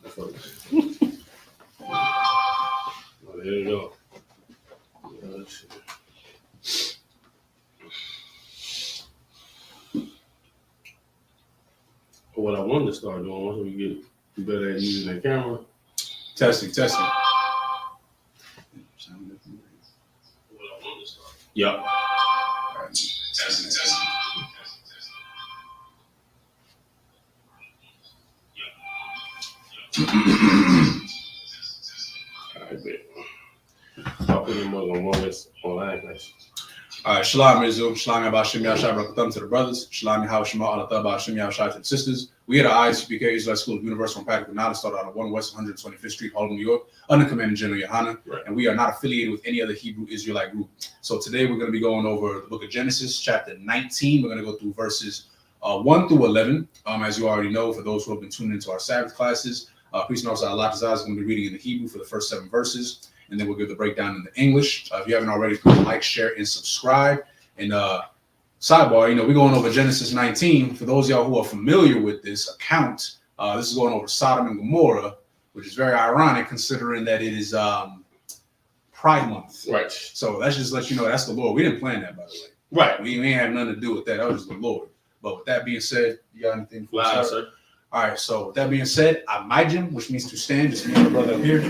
Oh, there you go. What I wanted to start doing once we get better at using the camera. Testing. What I wanted to start. Yep. All right. Testing. Alright, bet. I'll put him on one online class. All right, Shalom Rizum, Shalom Yabashim Yashai Brakatham to the brothers, Shalom Yahweh Shema Alatah Bashim Yashai to the sisters. We at the Isupk Israelite School of Universal and Practical Knowledge started out on 1 West 125th Street, Harlem, New York, under Commander General Yohana, Right. and we are not affiliated with any other Hebrew Israelite group. So today we're going to be going over the book of Genesis, chapter 19. We're going to go through verses 1 through 11. As you already know, for those who have been tuning into our Sabbath classes, Priest and Officer Allah is going to be reading in the Hebrew for the first 7 verses, and then we'll give the breakdown in the English. If you haven't already, please like, share, and subscribe. And sidebar, we're going over Genesis 19. For those of y'all who are familiar with this account, this is going over Sodom and Gomorrah, which is very ironic considering that it is Pride Month. Right. So let's just let you know that's the Lord. We didn't plan that, by the way. Right. We ain't have nothing to do with that. That was just the Lord. But with that being said, you got anything for Wow, us? sir. All right, so with that being said, Amajim, which means to stand, just me and my brother up here.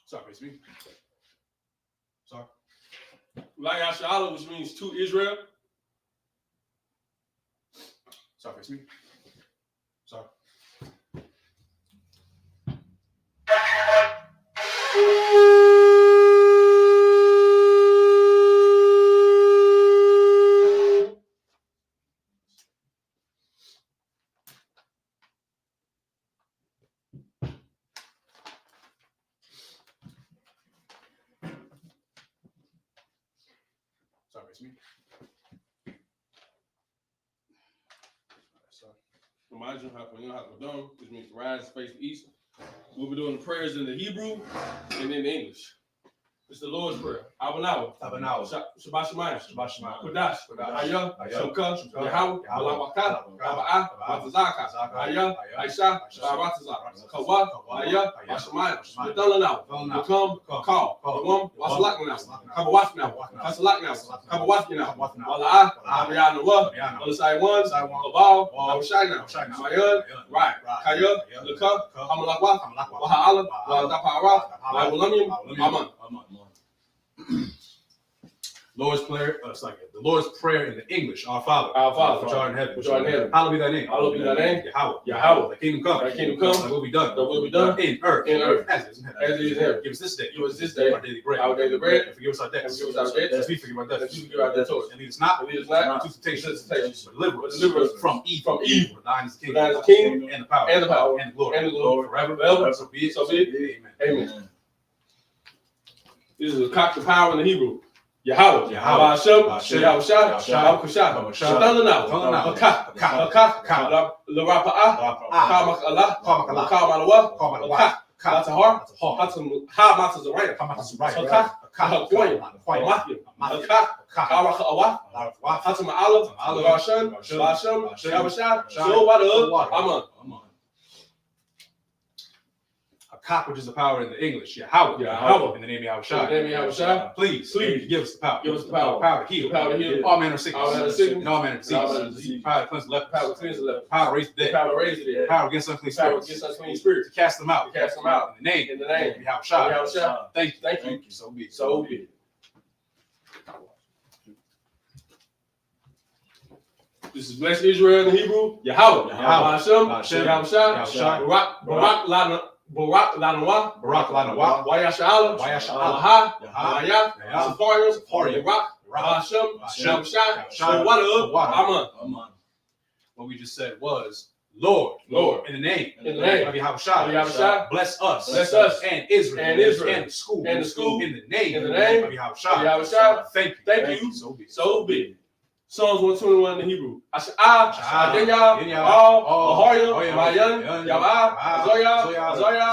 Sorry, it's me. Sorry. Like Ashala, which means to Israel. Sorry, it's me. Sorry. Sorry, it's me. Sorry. Imagine how done, which means to rise, face east. We'll be doing the prayers in the Hebrew and in the English. It's the Lord's Prayer. Abanawa. Shabbat Shemayim. Kodash. Ayah. Shokah. Yahweh. Alawaka. Aba'ah. Matazaka. Ayah. Aisha. Shabatazak. Kawa. Ayah. Shemayim. Medalanaw. Become. Call. Kawam. Wasalaknaw. Kabawafnaw. Kasalaknaw. Kabawafnaw. Wala'ah. Abayanawa. Olasaiwan. Kabal. Abashaynaw. Mayan. Right. Kaya. Luka. Hamalakwa. Waha'ala. Wadapara. Walamim. Aman. Lord's Prayer, it's like the Lord's Prayer in the English. Our Father, which art in heaven, hallowed be thy name. Hallowed be thy name. Yahweh. Thy kingdom come. Thy kingdom come. Thy will be done. Thy will be done in earth. As it is in heaven. Give us this day. Our daily bread. Our daily bread. And forgive us our debts. And forgive us our debts. As we forgive our debtors. And we forgive our debtors. And lead us not into temptation. temptation. But deliver us from evil. From evil. For thine is the For thine is the kingdom. kingdom. And the power. And the power. And the glory. And the glory. Forever. So be it. So be it. Amen. Amen. This is a cock the power in the Hebrew. Yahweh. Yahweh. Hashem. Hashem. Yahushua. Yahushua. Yahushua. Yahushua. Shatananaw. Shatananaw. Hakah. Hakah. Hakah. L'rapa'ah. Kamak Allah. Kamak Kamalawa. Allah. Hatahar. Hamatazarayim. Hakah. Hakoyim. Hamathyim. Hakah. Karaka'awah. Hatama'alah. Larashan. Lashem. Yahushua. Shobada. Aman. Cock, which is the power in the English. Yahweh. Yahweh. In the name of Yahushua. In the name of Yahushua. Please give us the power. Give us the power. Power to heal. Power to heal. All manner of sickness. All manner of sickness. And all manner of disease. All manner of disease. Power to cleanse the leper. Power to cleanse the leper. Power to raise the dead. Power to raise the dead. Power against unclean Power spirits. against unclean spirits. To cast them out. To cast them out. In the name. In the name. of Yahushua. Yahushua. Thank you. Thank you. So be it. So be it. This is blessed Israel in the Hebrew. Yahweh. Hashem. Yahushua. Barak Lanawa. Wayasha'ala. Laha. Ayah. Safarius. Barak. Hashem. Yahushua. Shawada. Aman. What we just said was Lord, Lord, in the name in the name of Yahushua, bless us, and Israel, and Israel, and the school, and the school, in the name of Yahushua. Thank you. So be it. Psalms 121 in Hebrew. Asha'ah, Adenya, Adenya, All, Ahoya, Ahoya, Mayan, Mayan, Yavah, Zoya, Azoya, Zoya,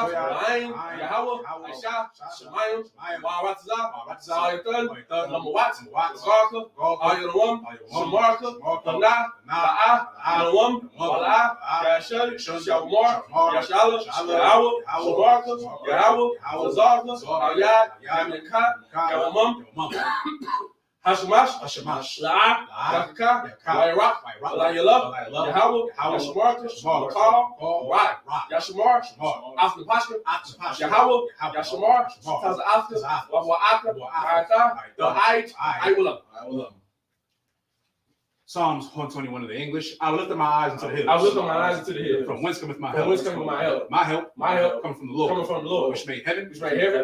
Ain, Ain, Yahweh, Yahweh, Aisha, Shemayim, Shemayim, Ma'aratazah, Ma'aratazah, Zayatan, Zayatan, Lamawat, Lamawat, Garka, Garka, Ayalawam, Ayalawam, Shamarka, Shamarka, Lana, La'ah, Alawam, Wala'ah, Yashan, Shalmar, Yashala, Yahweh, Shamarka, Yahweh, Zazarka, Ayad, Yamyakat, Yawamam, Hashemash, La'ah, Yakaka, Wairak, Walayalab, Yahweh, Yashamarka, Makal, Rai, Yashamar, After Pashka, Yahweh, Yashamar, Taza After, Wa'aka, Ayata, Wa'ait, Aiwala. Psalms 121 in the English. I will lift up my eyes into the hills. I will lift up my eyes into the hills. From whence cometh my From help? whence cometh my help? My help comes from the Lord. Coming from the Lord, Which made heaven,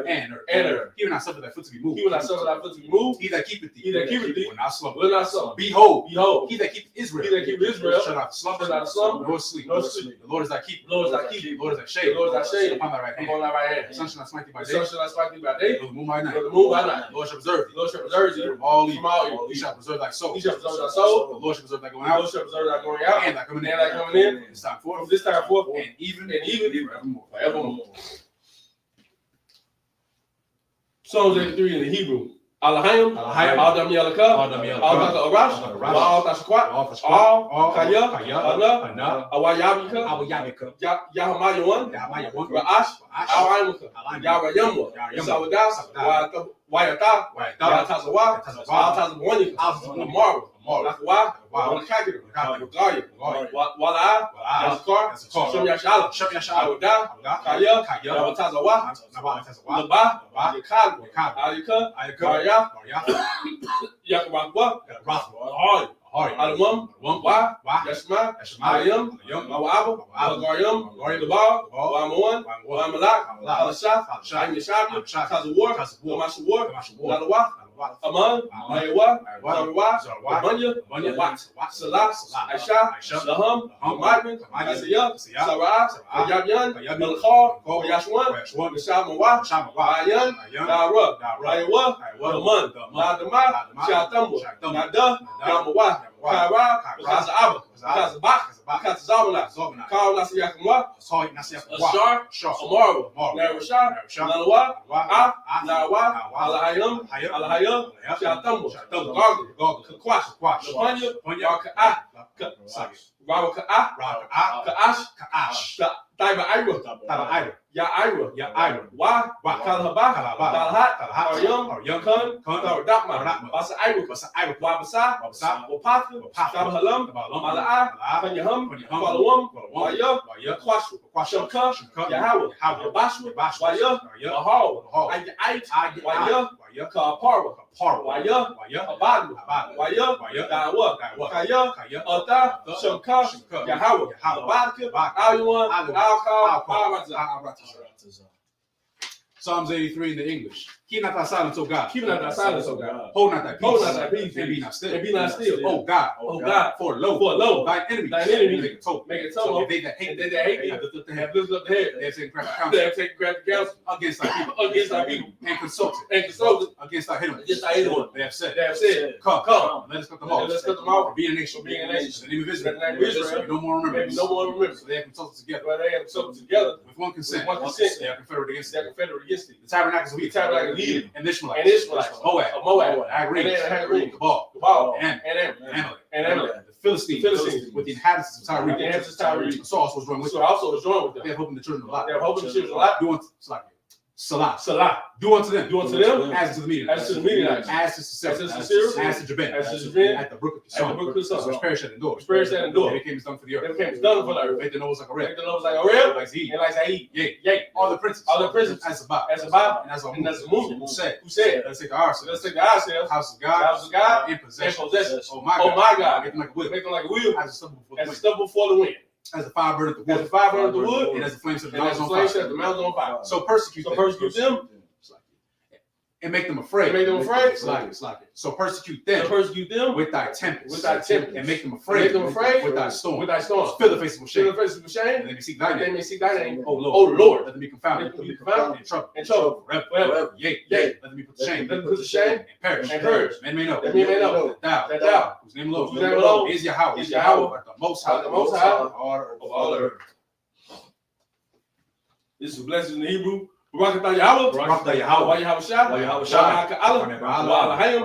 and earth. He will not suffer thy foot to be moved. He will not suffer thy foot to be moved. He that keepeth thee, will not slumber. Will not slumber. Behold, Behold, he that keepeth Israel, he that keepeth Israel shall not slumber, shall not slumber, nor sleep. nor sleep. The Lord is thy keeper. The Lord is thy keeper. The Lord is thy shade. The Lord is thy shade upon thy right hand. upon thy right hand. The sun shall not smite thee by The day, sun shall not strike thee by day, nor the moon by night. nor the moon by night. The Lord shall preserve The thee Lord shall preserve thee from all from all evil. He shall preserve thy soul. He shall preserve thy soul. The Lord shall preserve thy going The Lord out, shall preserve thy going out, and thy coming in. and thy coming in. From this time forth, From this time forth, and even forevermore. forevermore. Psalms 83 in the Hebrew. Alahayim, Alahayim, Adam Yalaka, Adam Yalaka, Al Arash, Arash, Al Tashakwat, all for Al Kaya, Hana, Ana, Awayabika, Awayabika, Yahamayawan, Yahamayawan, Ra'ash, Al-Aimuka, Al-Aimuka, Yahwayamwa, Yahwayamwa, Sawadah, Wayata, Yatazawa, Al-Tazawanika, Amara, Lakwa, Walakakir, Wagaya, Wala, Yazkar, Shem Yashala, Awada, Kaya, Yawatazawa, Laba, Yakad, Ayaka, Maria, Yakabakwa, Alamum, Wa, Yashma, Ayam, Mawaba, Algaryam, Gabar, Wamawan, Wamalak, Alashaf, Yashabi, Tazawar, Lamashawar, Lalawa, Aman, Ayawa, Zarwa, Banya, Wat, Salah, Aisha, Laham, Madman, Isaiah, Sarah, Yabyan, Melchor, Yashwan, Shamawa, Ayan, Dara, Ayawa, Aman, Nadama, Shatambo, Nada, Yamawa, Kara, Kazaba, Kazabala, Kal Nasiyakamwa, Ashar, Amara, Narashar, Nalawa, Nawa, Alahayam, Alahayam, Shatambo, Gargle, Kakwash, Lapanya, Ka'ash, Taiba Ira, Ya Ira, Wa, Kalhaba, Talhat, Aryam, Kun, Dakma, Basa Ira, Wabasa, Wapaka, Tabahalam, Mala'a, Panyaham, Palawam, Waya, Shamka, Yahweh, Yabashwa, Waya, Mahal, Ayat, Waya, Kapara, Waya, Abadu, Waya, Dawa, Kaya, Ata, Shamka, Yahweh, Abaka, Ayuan, Alka, Psalms 83 in the English. Keep not thy silence, O God. Keep not thy silence, O God. Hold not thy peace. Hold not thy peace. And be not still. And be not still. O God. O God. For lo, thine enemies. Make it total. Make it So total. if they that hate They thee, have have lifted up the have head. lifted up the head. They have taken crafty They counsel have taken crafty counsel against thy people. against thy people. And consulted And consulted against thy enemies. against thy enemies. They have said, They have said, Come, Come, let us cut them and off. let's cut them off. Be a nation. Be a nation. In the name of Israel. In the name of Israel. Be no more remembered. Maybe no more remember. So they have consulted together. But they have consulted together With one consent. With one consent. They are confederate against they're thee. confederate against thee. The tabernacles of The tabernacle of Edom. and the Ishmaelites. And Ishmaelites. Moab. Moab. Agri. And Agri. Cabal. Gebal. And Amalek. And Amalek. The Philistines. With the inhabitants of Tyre. the inhabitants of Tyre. So also was joined with So them. also was joined with They them. have hoping the children of Lot. They have hoping the children of Lot. Do unto Salah. Salah. Do unto them. Do unto them As to the Midianites. as to the Midianites. As to Sisera. As to Sisera. As to Jabin. As to Jabin. At the brook of At the Kishon. brook of Kishon. Which perished at the door. Which perished at the door. They became as dung for the They earth. became done for the earth. Faith and nose like a Make red. the nose like a rib. Like Zee. And like Zaid. Yea. All the princes. All the princes. As Sabbath. As Sabbath. And as a And as a movement. Who said? Let's take ourselves. take ourselves. House of God. House of God. In possession. In possession. Oh my Oh God. my God. Make them like a whip. Make them like a wheel. As a stubble before the As a wind. stubble before the wind. As the fire burneth the As wood. the fire burneth the wood. And as the flames set the And as mountains the on flames set fire. the mountains on fire. So persecute So persecute them. and make them afraid. So persecute them. With thy tempest. And make them afraid. With thy storm. Fill the face with shame. And they may seek thy name. Oh Lord. Let them be confounded. In trouble. Forever. Yea. Let them be put to shame. And perish. Men may know. That thou, whose name alone is Yahweh. The most high. Of all the earth. This is a blessing in the Hebrew. Barakatah Yahweh. Wa Yahweh Shah. Wa Alahayim.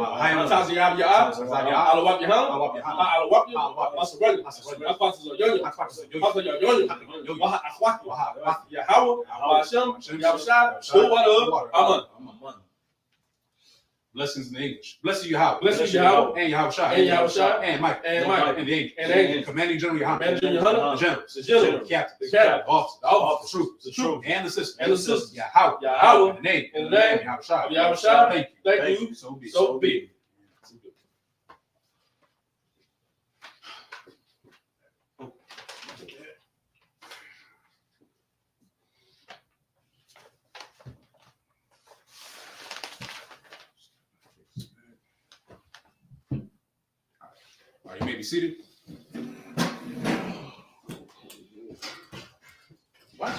Tazi Yahweh Yah. Alawap Yaham. Alawap Yaham. Asarani. Akwatas Yonya. Akwatas Yonya. Waha Akwaki. Yahweh. Wa Hashem. Yahweh Shah. Water. Amen. Blessings in English. Bless you, Yahweh. Bless you, Yahweh. And Yahweh Shah. And Mike. And the angel. Commanding General Yahweh. The general. Captain. Officer. The troop. And the sister. Yahweh. In the name. Yahweh Shah. Thank you. So be it. All right, you may be seated. Watch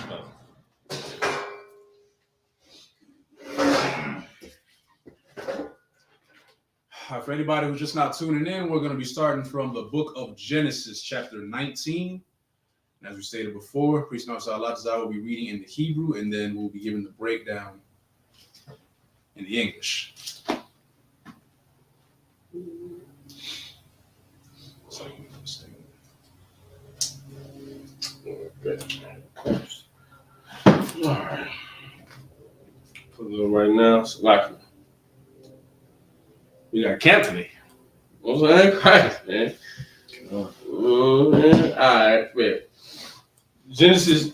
For anybody who's just not tuning in, we're going to be starting from the book of Genesis, chapter 19. And as we stated before, Priest Nasser Allah will be reading in the Hebrew, and then we'll be giving the breakdown in the English. All right. Put it on right now. So like, we got camp today. What's that? Christ, man. All right, man. Genesis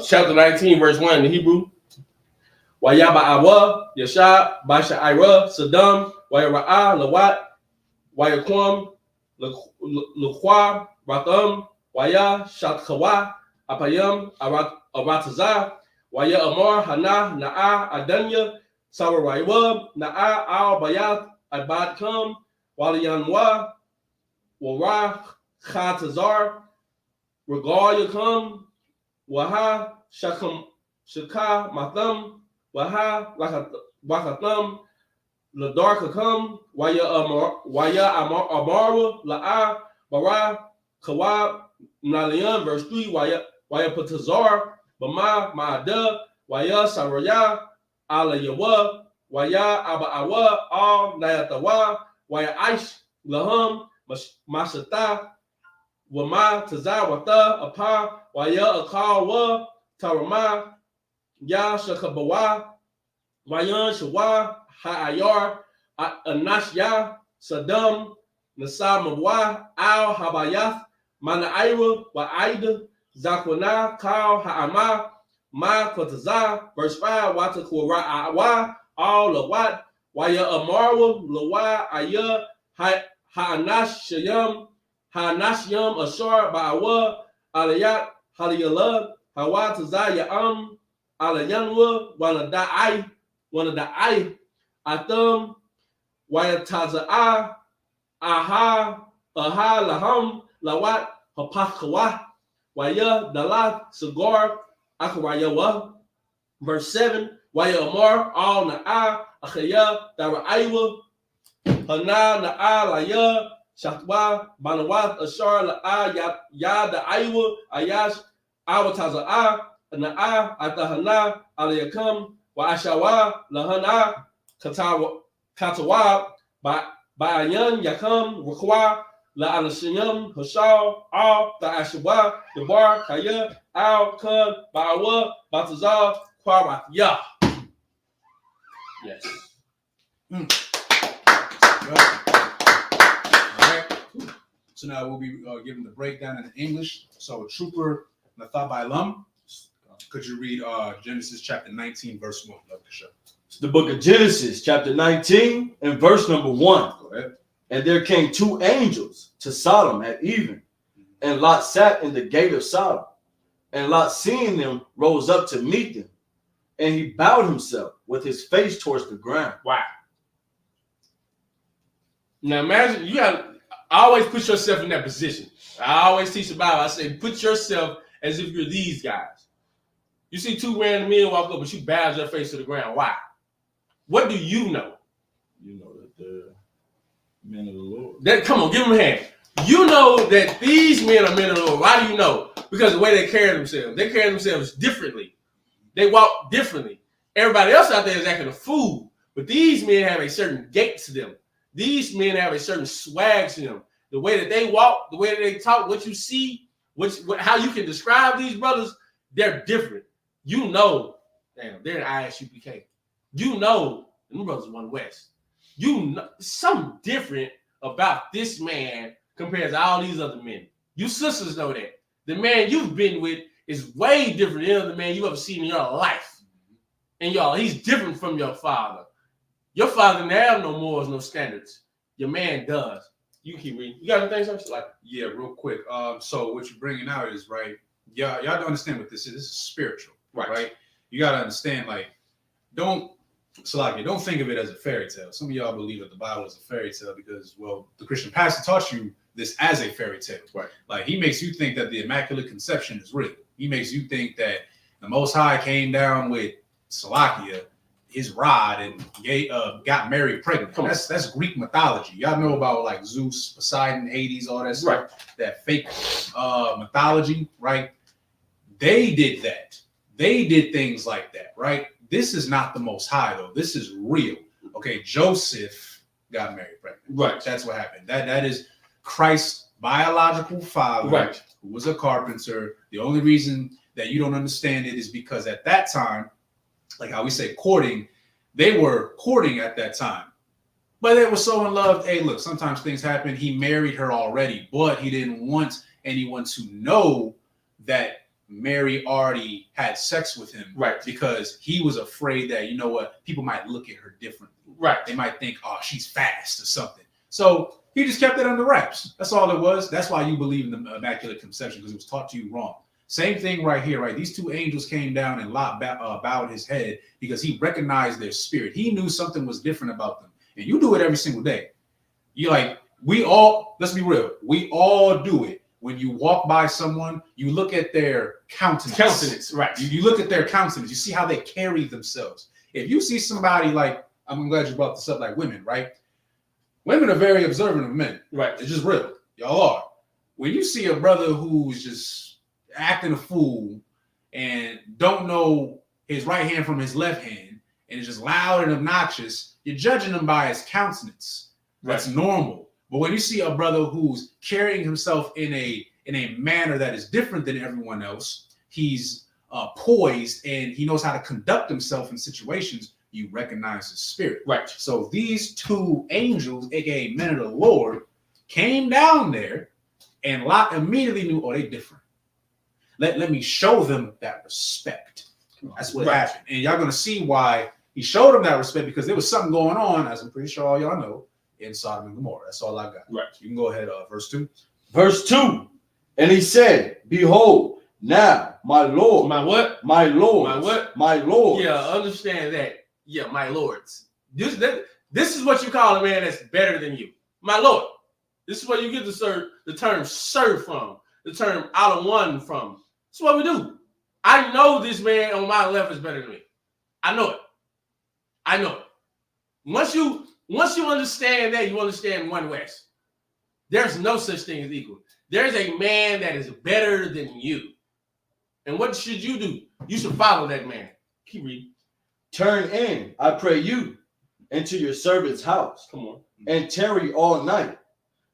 chapter 19, verse 1 in the Hebrew. Wayaba Awa, Yashab, Basha Ira, Saddam, Wayara'a, Lawat, Wayaquam, Luqwa, Ratham, Waya, Shatkawa, Apayam, Aratazah, Waya Amar, Hana, Na'a, Adanya, Sawaraiwa, Na'a, Al Bayat, Abad Kam, Waliyanwa, Wara, Khatazar, Regal Yakam, Waha, Shakam, Shaka, Matham, Waha, Wakatham, Ladar Kakam, Waya Amara, La'a, Bara, Kawab, Nalian, verse 3, Waya Patazar, Bama, Ma'ada, Waya Saraya, Ala Yawa, Waya Aba Awa, Al Nayatawa, Waya Aish, Laham, Masata, Wama, Tazawata, Apa, Waya Akawa, Tarama, Ya Shakabawa, Wayan Shawa, Ha'ayar, Anashya, Saddam, Nasamabwa, Al Habayath, Manaira, Wa'ida, Zakwana, Kal Ha'ama, Ma Kotaza, verse 5, Watakura Awa, Al Lawat, Waya Amara, Lawa, Aya, Ha'anash Shayam, Ha'anashyam, Ashar, Ba'awa, Alayat, Haliyallah, Hawa Tazayam, Alayanwa, Wanadai, Atham, Wayataza'a, Aha, Laham, Lawat, Hapakawa, Waya, Dalat, Sagar, Akarayawa, verse 7, Waya Amar, Al Na'a, Achaya, Daraiwa, Hana, Na'a, Laya, Shatwa, Banawat, Ashar, La'a, Yada Aiwa, Ayash, Awataza'a, Na'a, Atahana, Alayakam, Wa'ashawa, Lahana, Katawa, Ba'ayan, Yakam, Rakwa, La'anashiyam, Hashal, Al, Ta'ashawa, Debar, Kaya, Al, Kun, Ba'awa, Batazal, Kwarat, Ya. Yes. So now we'll be giving the breakdown in English. So Trooper Nathabailam, could you read Genesis chapter 19, verse 1? It's the book of Genesis, chapter 19, and verse number 1. Go ahead. And there came two angels to Sodom at even, and Lot sat in the gate of Sodom. And Lot, seeing them, rose up to meet them. And he bowed himself with his face towards the ground. Wow. Now imagine I always put yourself in that position. I always teach the Bible. I say, put yourself as if you're these guys. You see two random men walk up, but you bow your face to the ground. Why? What do you know? You know that they're men of the Lord. Come on, give them a hand. You know that these men are men of the Lord. Why do you know? Because the way they carry themselves. They carry themselves differently. They walk differently. Everybody else out there is acting a fool, but these men have a certain gait to them. These men have a certain swag to them. The way that they walk, the way that they talk, what you see, how you can describe these brothers, they're different. You know, damn, they're in ISUPK. You know, them brothers won West. You know something different about this man compared to all these other men. You sisters know that. The man you've been with is way different than the man you ever seen in your life. And y'all, he's different from your father. Your father didn't have no morals, no standards. Your man does. You keep reading. You got anything else? Like, yeah, real quick. So what you're bringing out is right. Y'all don't understand what this is. This is spiritual, right? You gotta understand. Like, don't think of it as a fairy tale. Some of y'all believe that the Bible is a fairy tale because, well, the Christian pastor taught you this as a fairy tale. Right. Like, he makes you think that the Immaculate Conception is real. He makes you think that the Most High came down with Salakia, his rod, and got Mary pregnant. That's Greek mythology. Y'all know about like Zeus, Poseidon, Hades, all that stuff. Right. That fake mythology, right? They did that. They did things like that, right? This is not the Most High, though. This is real. Okay, Joseph got Mary pregnant. Right. That's what happened. That is Christ's biological father, right, who was a carpenter. The only reason that you don't understand it is because at that time, like how we say courting, they were courting at that time. But they were so in love. Hey, look, sometimes things happen. He married her already, but he didn't want anyone to know that Mary already had sex with him. Right. Because he was afraid that, you know what, people might look at her differently. Right. They might think, oh, she's fast or something. So he just kept it under wraps. That's all it was. That's why you believe in the Immaculate Conception, because it was taught to you wrong. Same thing right here, right? These two angels came down and Lot bowed his head because he recognized their spirit. He knew something was different about them. And you do it every single day. Let's be real. We all do it. When you walk by someone, you look at their countenance. Right. You look at their countenance. You see how they carry themselves. If you see somebody like, I'm glad you brought this up, like women, right? Women are very observant of men. Right. It's just real. Y'all are. When you see a brother who's just acting a fool and don't know his right hand from his left hand and is just loud and obnoxious, you're judging him by his countenance. That's normal. But when you see a brother who's carrying himself in a manner that is different than everyone else, he's poised and he knows how to conduct himself in situations, you recognize his spirit. Right. So these two angels, aka men of the Lord, came down there, and Lot immediately knew, oh, they different. Let me show them that respect. That's what happened. And y'all gonna see why he showed them that respect, because there was something going on, as I'm pretty sure all y'all know, in Sodom and Gomorrah. That's all I got. Right. You can go ahead, verse 2. Verse 2. And he said, behold, now, my Lord. My what? My Lord. My what? My Lord. Yeah, understand that. Yeah, my lords. This is what you call a man that's better than you. My Lord. This is where you get the term sir from, the term out of one from. That's what we do. I know this man on my left is better than me. I know it. I know it. Once you understand that, you understand one West. There's no such thing as equal. There's a man that is better than you. And what should you do? You should follow that man. Keep reading. Turn in, I pray you, into your servant's house. Come on. And tarry all night,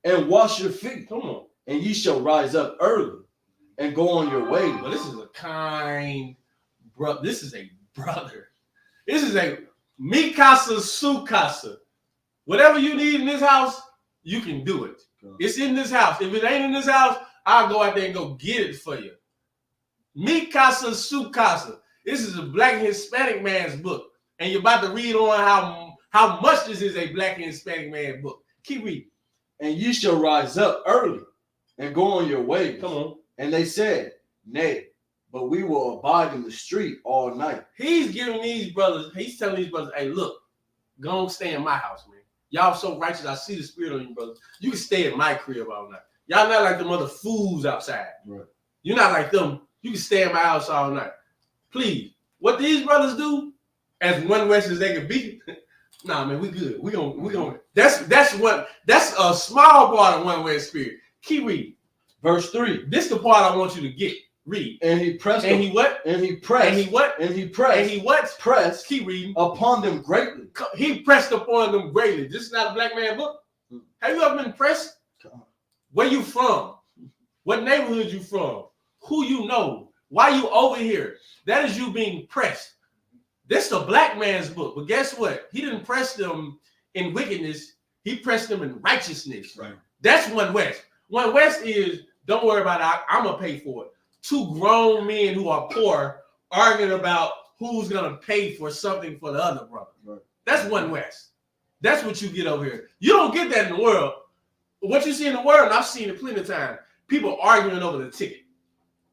and wash your feet. Come on. And ye shall rise up early, and go on your way. Well, this is a kind brother. This is a brother. This is a Mikasa Sukasa. Whatever you need in this house, you can do it. It's in this house. If it ain't in this house, I'll go out there and go get it for you. Mikasa Sukasa. This is a black and Hispanic man's book. And you're about to read on how much this is a black and Hispanic man's book. Keep reading. And ye shall rise up early, and go on your way. Come on. And they said, nay, but we will abide in the street all night. He's giving these brothers, he's telling these brothers, hey, look, go and stay in my house, man. Y'all so righteous, I see the spirit on you, brothers. You can stay in my crib all night. Y'all not like them other fools outside. Right. You're not like them. You can stay in my house all night. Please. What these brothers do, as one West as they can be, nah, man, we good. We gonna. That's a small part of one West spirit. Keep reading. Verse 3. This the part I want you to get. Read. And he pressed. And he what? And he pressed. And he what? And he pressed. And he what? Pressed. Keep reading. Upon them greatly. He pressed upon them greatly. This is not a black man book. Have you ever been pressed? Where you from? What neighborhood you from? Who you know? Why you over here? That is you being pressed. This is the black man's book. But guess what? He didn't press them in wickedness. He pressed them in righteousness. Right. That's one West. One West is, don't worry about it. I'm going to pay for it. Two grown men who are poor arguing about who's going to pay for something for the other brother. Right. That's one West. That's what you get over here. You don't get that in the world. What you see in the world, and I've seen it plenty of times, people arguing over the ticket.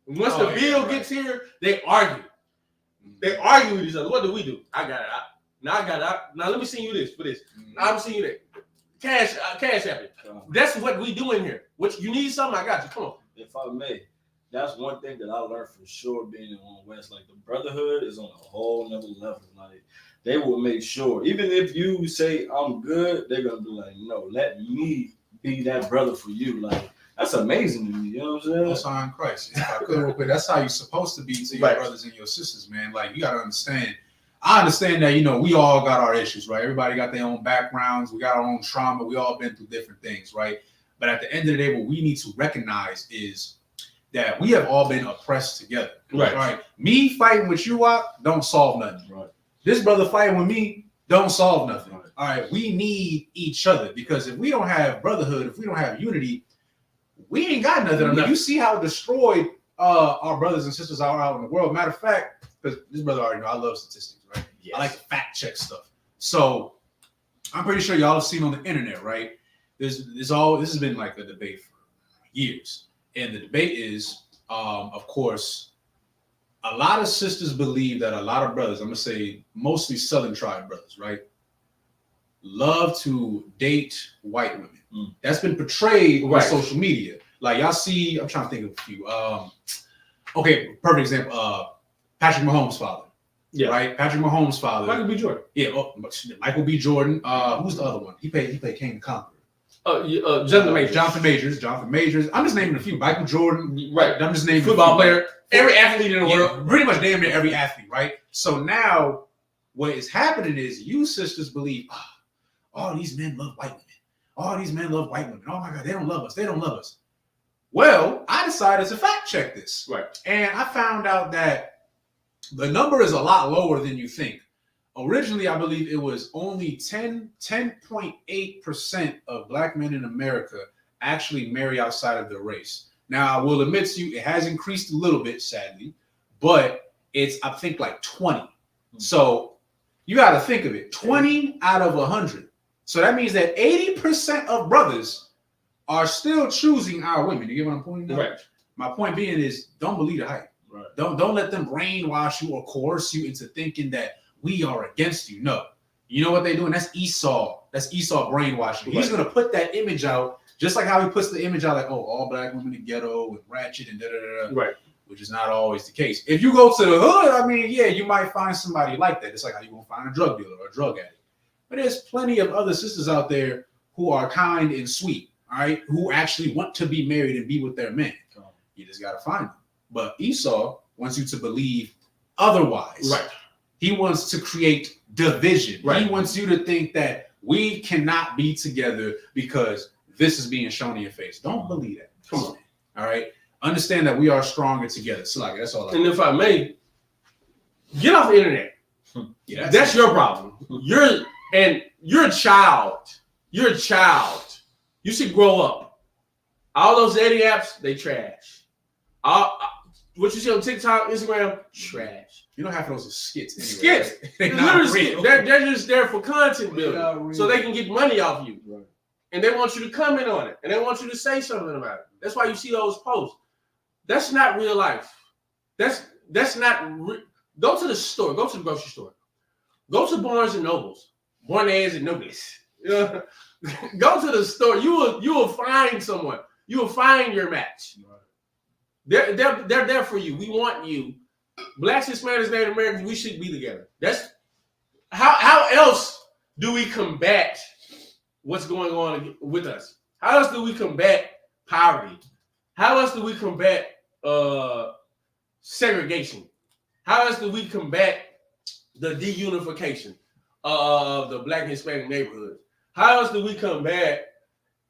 Once the bill gets here, they argue. They argue with each other. What do we do? I got it out. Now I got it out. Now let me send you this for this. Now I'm sending you that. Cash app it. That's what we do in here. What you need something? I got you. Come on. If I may, that's one thing that I learned for sure being in One West. Like the brotherhood is on a whole nother level. Like they will make sure, even if you say I'm good, they're gonna be like, no, let me be that brother for you. Like that's amazing to me. You know what I'm saying? That's on Christ. If I could real quick, that's how you're supposed to be to your brothers and your sisters, man. Like you gotta understand. I understand that, we all got our issues, right? Everybody got their own backgrounds. We got our own trauma. We all been through different things, right? But at the end of the day, what we need to recognize is that we have all been oppressed together. Right? Me fighting with you out don't solve nothing. Right. This brother fighting with me don't solve nothing. Right. All right. We need each other because if we don't have brotherhood, if we don't have unity, we ain't got nothing. I mean, you see how destroyed our brothers and sisters are out in the world. Matter of fact, because this brother already know I love statistics, right? Yes. I like to fact check stuff. So I'm pretty sure y'all have seen on the internet, right? This has been like a debate for years. And the debate is, of course, a lot of sisters believe that a lot of brothers, I'm going to say mostly Southern tribe brothers, right, love to date white women. That's been portrayed on social media. Like y'all see, I'm trying to think of a few. Okay, perfect example. Patrick Mahomes' father. Yeah. Right? Patrick Mahomes' father. Michael B. Jordan. Yeah, Michael B. Jordan. Who's the other one? He played King the Conqueror. Jonathan Majors. I'm just naming a few. Michael Jordan. Right. I'm just naming football player. Every athlete in the world. Pretty much damn near every athlete, right? So now what is happening is you sisters believe, all these men love white women. All these men love white women. Oh my God, they don't love us. They don't love us. Well, I decided to fact check this. Right. And I found out that the number is a lot lower than you think. Originally, I believe it was only 10.8% of black men in America actually marry outside of their race. Now, I will admit to you, it has increased a little bit, sadly, but it's, I think, like 20. So you got to think of it, 20 out of 100. So that means that 80% of brothers are still choosing our women. You get what I'm pointing out? Right. My point being is, don't believe the hype. Right. Don't let them brainwash you or coerce you into thinking that we are against you. No. You know what they're doing? That's Esau. That's Esau brainwashing. Right. He's going to put that image out, just like how he puts the image out like, oh, all black women in ghetto and ratchet and da-da-da-da. Right. Which is not always the case. If you go to the hood, I mean, yeah, you might find somebody like that. It's like how you won't find a drug dealer or a drug addict. But there's plenty of other sisters out there who are kind and sweet, all right, who actually want to be married and be with their men. You just got to find them. But Esau wants you to believe otherwise. Right. He wants to create division. Right. He wants you to think that we cannot be together because this is being shown in your face. Don't believe that. Come on. All right. Understand that we are stronger together. So like that's all. And if I may, get off the internet. Yeah, that's your problem. You're a child. You're a child. You should grow up. All those dating apps, they trash. What you see on TikTok, Instagram, trash. You know, half of those are skits. Anyway, skits. They're literally skits. They're just there for content building, so they can get money off you. Right. And they want you to comment on it, and they want you to say something about it. That's why you see those posts. That's not real life. That's not. Go to the store. Go to the grocery store. Go to Barnes and Nobles. Barnes and Nobles. Go to the store. You will find someone. You will find your match. They're there for you. We want you. Blacks, Hispanics, Native Americans, we should be together. That's how else do we combat what's going on with us? How else do we combat poverty? How else do we combat segregation? How else do we combat the deunification of the Black and Hispanic neighborhoods? How else do we combat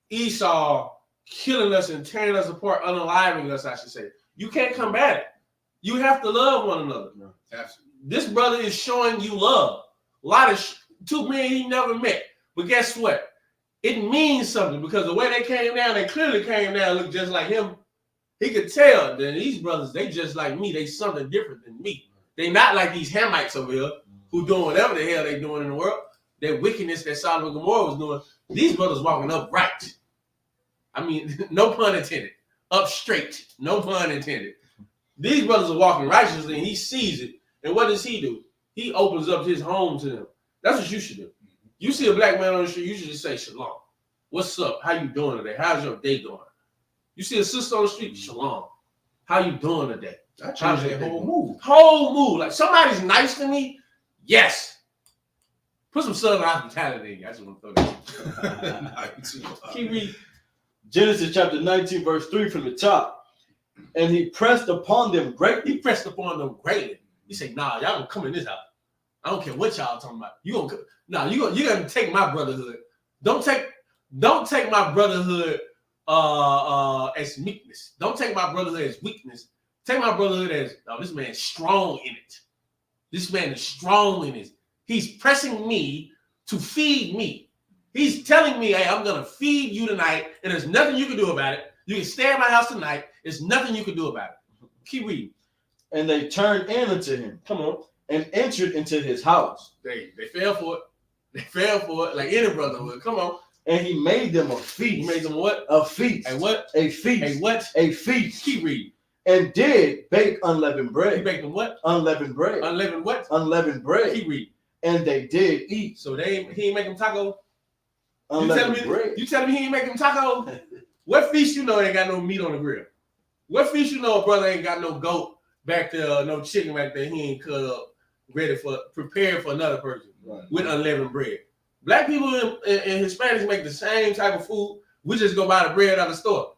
Esau killing us and tearing us apart, unaliving us, I should say? You can't combat it. You have to love one another. Absolutely. This brother is showing you love. A lot of two men he never met. But guess what? It means something because the way they came down, they clearly came down, looked just like him. He could tell that these brothers, they just like me. They something different than me. They not like these Hamites over here who doing whatever the hell they doing in the world. That wickedness that Sodom and Gomorrah was doing. These brothers walking upright. I mean, no pun intended. Up straight. No pun intended. These brothers are walking righteously and he sees it. And what does he do? He opens up his home to them. That's what you should do. You see a black man on the street, you should just say shalom. What's up? How you doing today? How's your day going? You see a sister on the street, shalom. How you doing today? That changed their whole mood. Whole mood. Like somebody's nice to me. Yes. Put some southern hospitality in you. I just want to throw that. Keep reading. Genesis chapter 19, verse 3 from the top. And he pressed upon them greatly. He pressed upon them greatly. He said, nah, y'all gonna come in this house. I don't care what y'all talking about. You gonna take my brotherhood. Don't take my brotherhood as meekness. Don't take my brotherhood as weakness. Take my brotherhood as this man's strong in it. This man is strong in it. He's pressing me to feed me. He's telling me, hey, I'm gonna feed you tonight, and there's nothing you can do about it. You can stay at my house tonight. There's nothing you can do about it. Keep reading. And they turned in unto him. Come on. And entered into his house. They fell for it. They fell for it like any brother would. Come on. And he made them a feast. He made them what? A feast. A what? A feast. A what? A feast. Keep reading. And did bake unleavened bread. He baked them what? Unleavened bread. Unleavened what? Unleavened bread. Keep reading. And they did eat. So he ain't make them taco. Unleavened bread. You telling me he ain't make them taco? What feast you know ain't got no meat on the grill? What feast you know a brother ain't got no goat back there, no chicken back there, he ain't cut up, prepared for another person with unleavened bread. Black people and Hispanics make the same type of food. We just go buy the bread out of the store.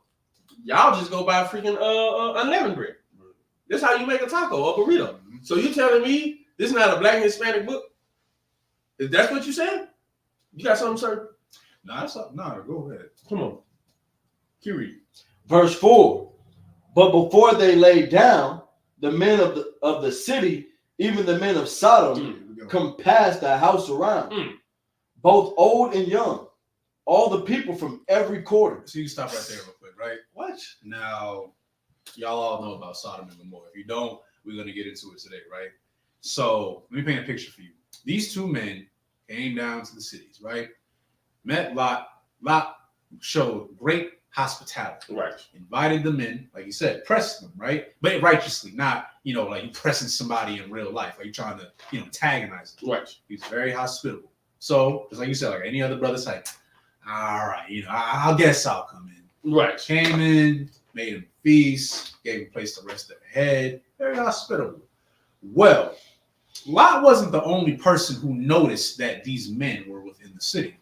Y'all just go buy freaking unleavened bread. That's how you make a taco or burrito. So you telling me this is not a Black and Hispanic book? If that's what you saying? You got something, sir? No, go ahead. Come on. Keep reading. Verse 4. But before they lay down, the men of the city, even the men of Sodom, compassed the house around, both old and young, all the people from every quarter. So you can stop right there real quick, right? What? Now, y'all all know about Sodom and Gomorrah. If you don't, we're going to get into it today, right? So let me paint a picture for you. These two men came down to the cities, right? Met Lot. Lot showed great hospitality. Right. Invited them in, like you said, pressed them, right? But righteously, not, like you pressing somebody in real life. Like you trying to, antagonize them. Right. He's very hospitable. So, just like you said, like any other brother's like, all right, I guess I'll come in. Right. Came in, made him feast, gave him a place to rest their head. Very hospitable. Well, Lot wasn't the only person who noticed that these men were within the city.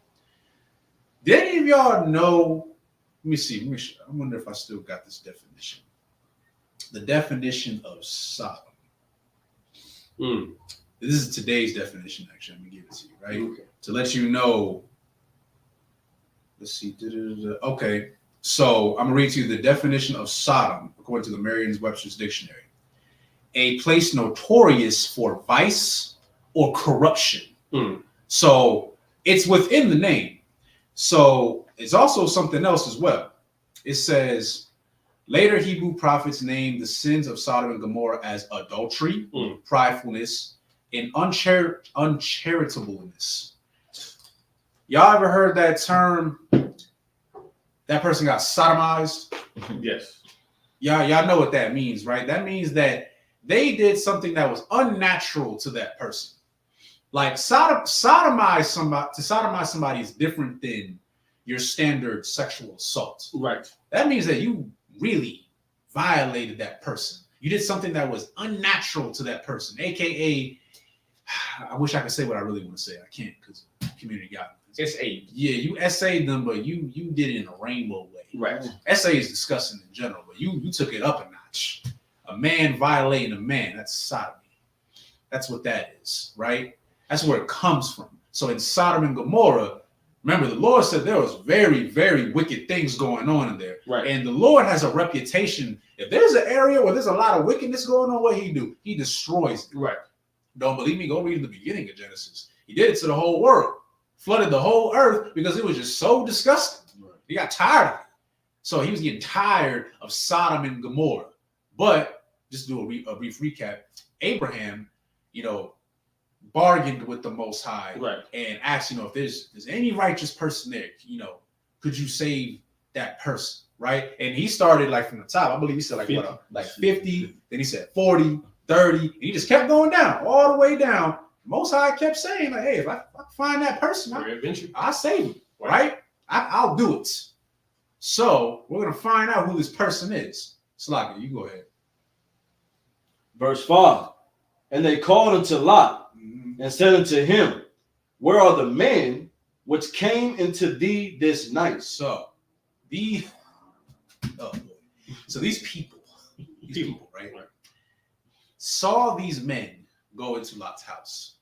Did any of y'all know? Let me see. I wonder if I still got this definition. The definition of Sodom. This is today's definition, actually. Let me give it to you, right? Okay. To let you know. Let's see. Okay. So I'm going to read to you the definition of Sodom, according to the Merriam-Webster's dictionary. A place notorious for vice or corruption. So it's within the name. So it's also something else as well. It says, later Hebrew prophets named the sins of Sodom and Gomorrah as adultery, pridefulness, and uncharitableness. Y'all ever heard that term? That person got sodomized? Yes. Y'all know what that means, right? That means that they did something that was unnatural to that person. Like sodomize somebody is different than your standard sexual assault. Right. That means that you really violated that person. You did something that was unnatural to that person, aka, I wish I could say what I really want to say. I can't because community guidelines. S.A. Yeah, you essayed them, but you did it in a rainbow way. Right. Essay is disgusting in general, but you took it up a notch. A man violating a man, that's sodomy. That's what that is, right? That's where it comes from. So in Sodom and Gomorrah, remember the Lord said there was very, very wicked things going on in there. Right. And the Lord has a reputation. If there's an area where there's a lot of wickedness going on, what he do? He destroys it. Right. Don't believe me? Go read the beginning of Genesis. He did it to the whole world. Flooded the whole earth because it was just so disgusting. Right. He got tired of it. So he was getting tired of Sodom and Gomorrah. But just do a brief recap. Abraham, bargained with the Most High, Right. and asked, if there's any righteous person there, could you save that person, right? And he started like from the top. I believe he said like 50. 50. Then he said 40, 30, and he just kept going down, all the way down. Most High kept saying like, hey, if I find that person, I'll save him, right? I'll do it. So we're gonna find out who this person is. Slaka, you go ahead. Verse 5. And they called unto Lot and said unto him, where are the men which came into thee this night? So these people, right, saw these men go into Lot's house,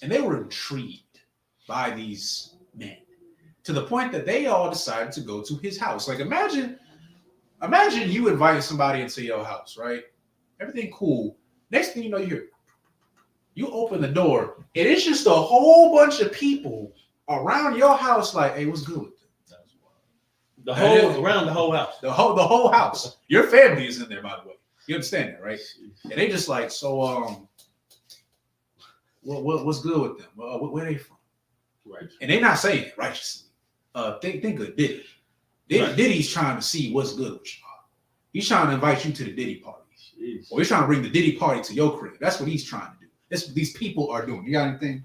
and they were intrigued by these men to the point that they all decided to go to his house. Like imagine you inviting somebody into your house, right? Everything cool. Next thing you open the door, and it's just a whole bunch of people around your house. Like, hey, what's good with them? Around the whole house. The whole house. Your family is in there, by the way. You understand that, right? And they just like, so what's good with them? Where they from? Right. And they're not saying it righteously. Think of Diddy. Diddy's trying to see what's good with y'all. He's trying to invite you to the Diddy party. Jeez. Or he's trying to bring the Diddy party to your crib. That's what he's trying to do. That's what these people are doing. You got anything?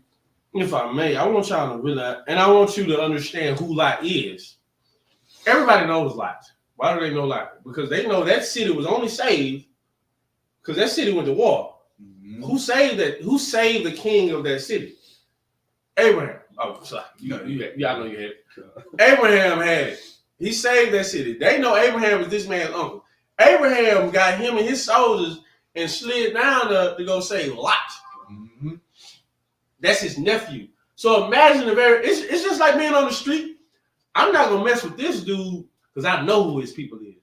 If I may, I want y'all to realize, and I want you to understand who Lot is. Everybody knows Lot. Why do they know Lot? Because they know that city was only saved because that city went to war. Mm-hmm. Who saved that? Who saved the king of that city? Abraham. Oh, sorry. Y'all know you had it. Abraham had it. He saved that city. They know Abraham is this man's uncle. Abraham got him and his soldiers and slid down to go save Lot. Mm-hmm. That's his nephew. So imagine it's just like being on the street. I'm not gonna mess with this dude because I know who his people is.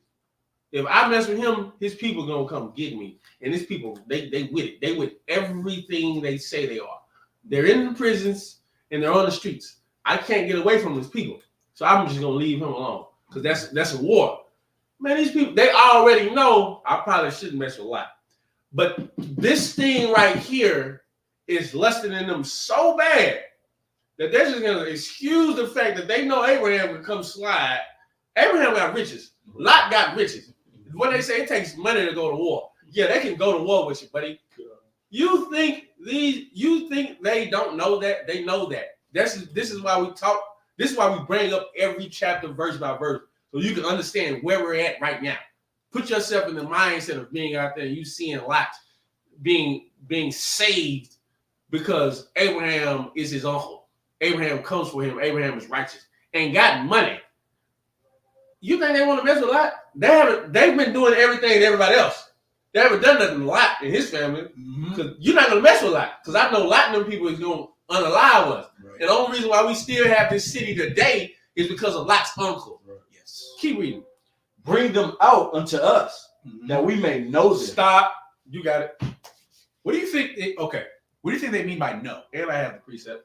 If I mess with him, his people gonna come get me. And his people, they with it. They with everything they say they are. They're in the prisons and they're on the streets. I can't get away from these people. So I'm just gonna leave him alone. Because that's a war. Man, these people, they already know I probably shouldn't mess with Lot. But this thing right here is lusting in them so bad that they're just gonna excuse the fact that they know Abraham would come slide. Abraham got riches. Lot got riches. What they say, it takes money to go to war. Yeah, they can go to war with you, buddy. You think they don't know that? They know that. This is why we talk. This is why we bring up every chapter verse by verse, so you can understand where we're at right now. Put yourself in the mindset of being out there, you seeing Lot being saved because Abraham is his uncle. Abraham comes for him. Abraham is righteous and got money. You think they want to mess with Lot? They've been doing everything to everybody else. They haven't done nothing to Lot and his family. Because you're not going to mess with Lot. Because I know Lot and them people is going to unalive us. Right. And the only reason why we still have this city today is because of Lot's uncle. Right. Yes. Keep reading. Bring them out unto us, that we may know them. Stop. You got it. What do you think? What do you think they mean by know? Everybody have the precept.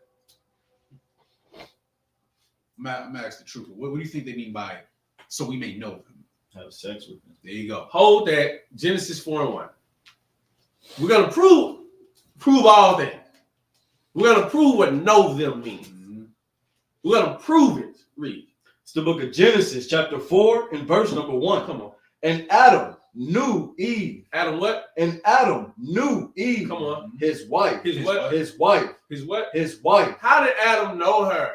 I'm gonna ask the truth. What do you think they mean by so we may know them? Have sex with them. There you go. Hold that. Genesis 4:1. We're gonna prove all that. We're gonna prove what know them means. We're gonna prove it. Read. It's the book of Genesis, chapter 4, and verse number 1. Come on. And Adam knew Eve. Adam what? And Adam knew Eve. Come on. His wife. His what? His wife. His what? His wife. How did Adam know her?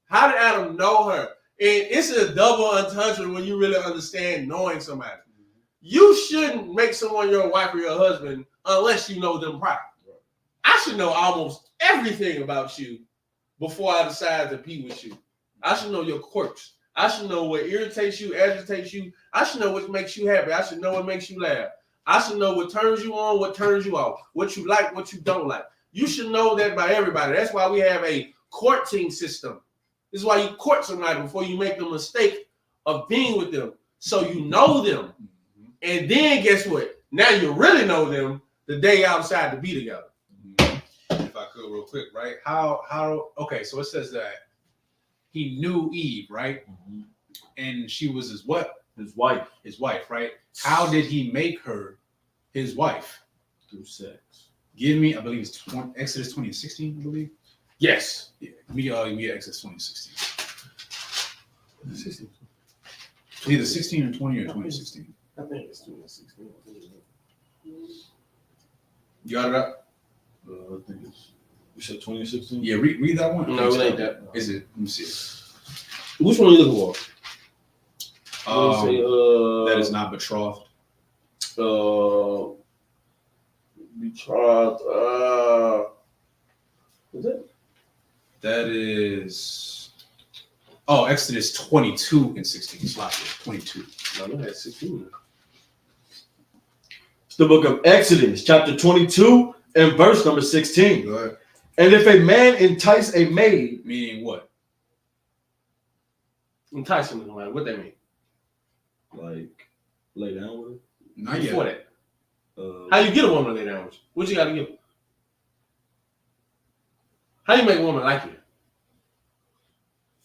How did Adam know her? And it's a double entendre when you really understand knowing somebody. You shouldn't make someone your wife or your husband unless you know them prior. I should know almost everything about you before I decide to be with you. I should know your quirks. I should know what irritates you, agitates you. I should know what makes you happy. I should know what makes you laugh. I should know what turns you on, what turns you off, what you like, what you don't like. You should know that by everybody. That's why we have a courting system. This is why you court somebody before you make the mistake of being with them. So you know them. And then guess what? Now you really know them the day outside to be together. If I could real quick, right? Okay, so it says that he knew Eve, right? Mm-hmm. And she was his what? His wife. His wife, right? How did he make her his wife? Through sex. Give me, I believe it's Exodus 20:16, I believe. Yes. Yeah. Me Exodus 20:16. Either 16 or 20 or 2016. I think it's 2016. You got it up? I think it's. You said 2016? Yeah, read that one. No, it ain't that. Is it? Let me see. Which one are you looking for? That is not betrothed. Betrothed. Is it? That is. Oh, Exodus 22:16. 22. No, I had 16. It's the book of Exodus, chapter 22 and verse number 16. Go ahead. And if a man entice a maid, Meaning what? Enticing them, like what that mean? like lay down with her. Not Before yet. that. How you get a woman to lay down with you? What you got to give? How you make a woman like you?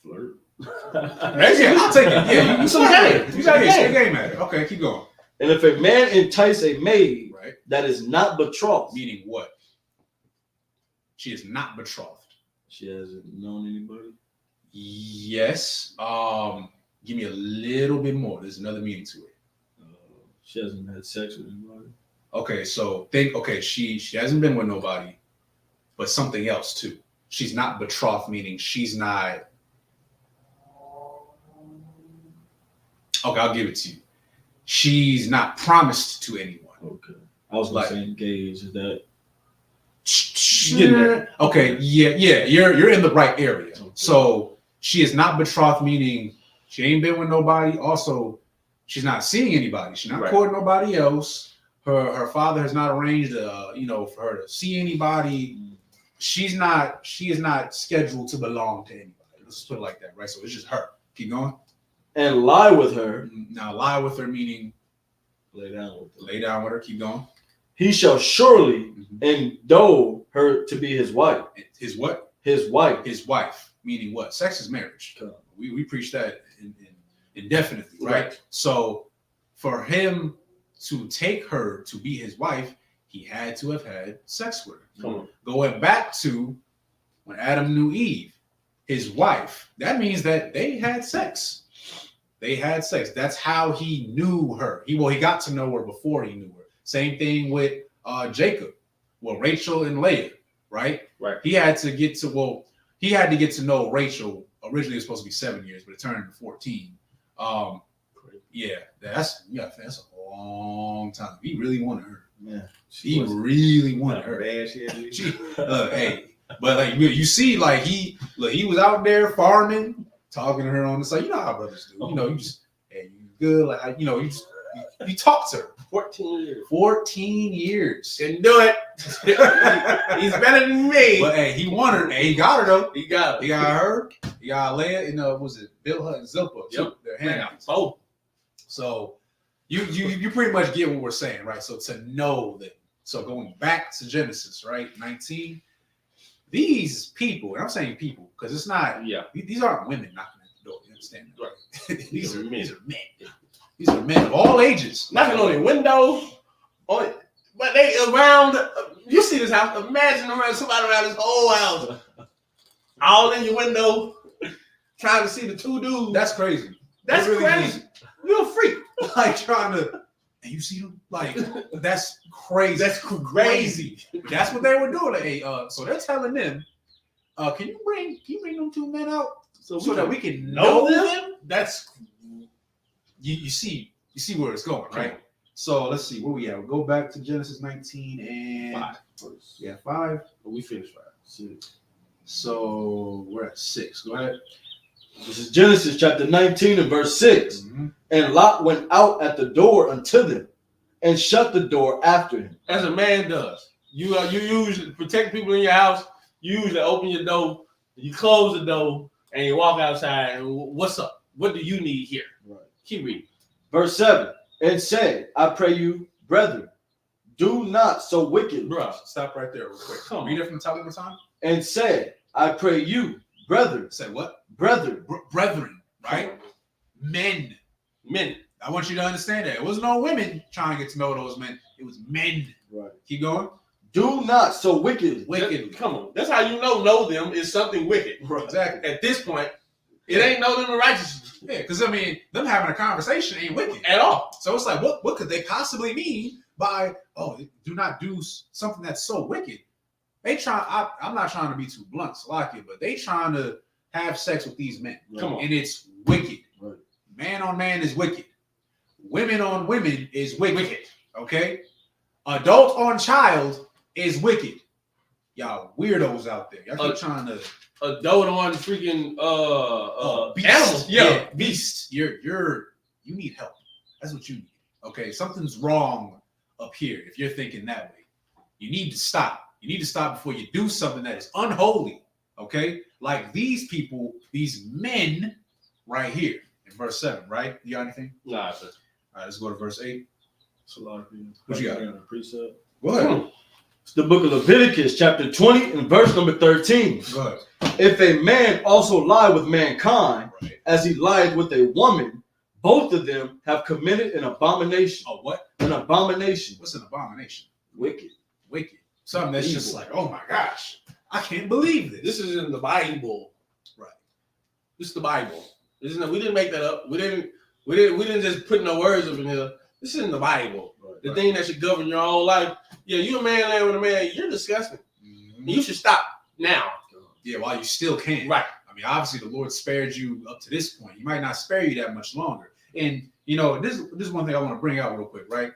Flirt. Yeah, I'll take it. Yeah, you Some game. You got a game at it. Okay, keep going. And if a man entice a maid Right. that is not betrothed, Meaning what? She is not betrothed. she hasn't known anybody. Yes. Give me a little bit more. There's another meaning to it. She hasn't had sex with anybody. Okay, so she hasn't been with nobody, but something else too. She's not betrothed, meaning she's not. Okay, I'll give it to you. She's not promised to anyone. Okay. I was Like- like saying engaged. Is that Okay, yeah. You're in the right area. Okay. So she is not betrothed, meaning she ain't been with nobody. Also, she's not seeing anybody. She's not Right. courting nobody else. Her father has not arranged, for her to see anybody. She is not scheduled to belong to anybody. Let's put it like that, right? So it's just her. Keep going. and lie with her, Now, lie with her, meaning lay down with her. lay down with her. Keep going. He shall surely Mhm. endow her to be his wife. His what? His wife. His wife, meaning what? Sex is marriage. Okay. We preach that indefinitely, right? Right. So for him to take her to be his wife, he had to have had sex with her. Come on. Going back to when Adam knew Eve, his wife, that means that they had sex. They had sex. That's how he knew her. He got to know her before he knew her. Same thing with Jacob. Well, Rachel and Leah, right? Right. He had to get to know Rachel. Originally, it was supposed to be 7 years, but it turned into 14. That's a long time. He really wanted her. Yeah. He really wanted her. Bad shit. Hey, but like you see, like he was out there farming, talking to her on the side. You know how brothers do. You know, you just, hey, you good? Like, you talk to her. 14 years. 14 years. Didn't do it. He's better than me. But hey, he won her. Hey, he got her though. He got it. He got her. He got Leah. Was it Bilhah and Zilpah? Yep. Their handouts. Both. So you pretty much get what we're saying, right? So to know them. So going back to Genesis, right? 19. These people, and I'm saying people because it's not. Yeah. These aren't women knocking at the door. You understand? Right. These are men. These are men of all ages. Knocking on their window. But they around. You see this house. Imagine somebody around this whole house. All in your window. Trying to see the two dudes. That's crazy. That's That really crazy. You're a freak. Like trying to. And you see them like that's crazy. That's crazy. But that's what they were doing. Like, hey, so they're telling them, can you bring them two men out so that we can know them? That's you see where it's going, right? So let's see where we at. We'll go back to Genesis 19 and 5. Yeah, 5. But we finished 5. 6. So we're at 6. Go ahead. This is Genesis chapter 19 and verse 6. Mm-hmm. And Lot went out at the door unto them and shut the door after him. As a man does. You usually protect people in your house. You usually open your door, you close the door, and you walk outside. And what's up? What do you need here? Right. Keep reading. Verse 7. And said, I pray you, brethren, do not so wicked. Bro, stop right there real quick. Come Read on. it from the top of the time. And said, I pray you, brethren. Say what? Brethren. Brethren, right? Men. I want you to understand that. It wasn't no women trying to get to know those men. It was men. Right. Keep going. Do not so wicked. Come on. That's how you know them is something wicked. Right. Exactly. At this point, it ain't know them in righteousness. Yeah, because I mean, them having a conversation ain't wicked At all. So it's like, what could they possibly mean by, do not do something that's so wicked? They try. I'm not trying to be too blunt, Salakia, but they trying to have sex with these men. Right. Come on. And it's wicked. Right. Man on man is wicked. Women on women is wicked. Okay? Adult on child is wicked. Y'all weirdos out there. Y'all keep trying to Adult on freaking beast. animals. Yeah. Beast. You need help. That's what you need. Okay, something's wrong up here if you're thinking that way. You need to stop. You need to stop before you do something that is unholy. Okay, like these people, these men, right here in verse 7. Right? You got anything? Nah, sir. All right, let's go to verse 8. What you got? Precept. Go ahead. It's the book of Leviticus, chapter 20, and verse number 13. Go ahead. If a man also lie with mankind, Right. as he lied with a woman, both of them have committed an abomination. Oh, what? An abomination. What's an abomination? Wicked. Wicked. Something that's just Evil. like, oh my gosh, I can't believe this. This is in the Bible. Right. This is the Bible. We didn't make that up. We didn't just put no words up in here. This is in the Bible. Right. The thing that should govern your whole life. Yeah, you a man laying with a man, you're disgusting. Mhm. You should stop now. Yeah, while you still can. Right. I mean, obviously, the Lord spared you up to this point. He might not spare you that much longer. And, this is one thing I want to bring out real quick, right?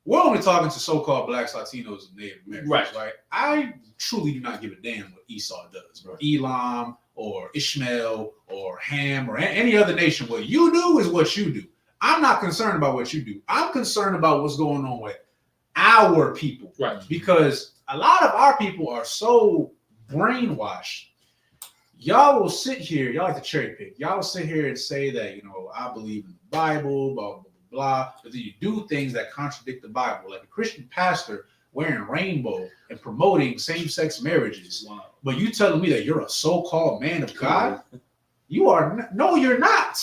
We're only talking to so-called blacks, Latinos, and Native Americans, right? I truly do not give a damn what Esau does, bro. Elam or Ishmael or Ham or any other nation. What you do is what you do. I'm not concerned about what you do. I'm concerned about what's going on with our people. Right. Because a lot of our people are so brainwashed. Y'all will sit here, y'all like to cherry pick. Y'all will sit here and say that, I believe in the Bible, blah, blah, blah, but then you do things that contradict the Bible, like a Christian pastor wearing rainbow and promoting same-sex marriages. Wow. But you telling me that you're a so-called man of God? You are no, you're not.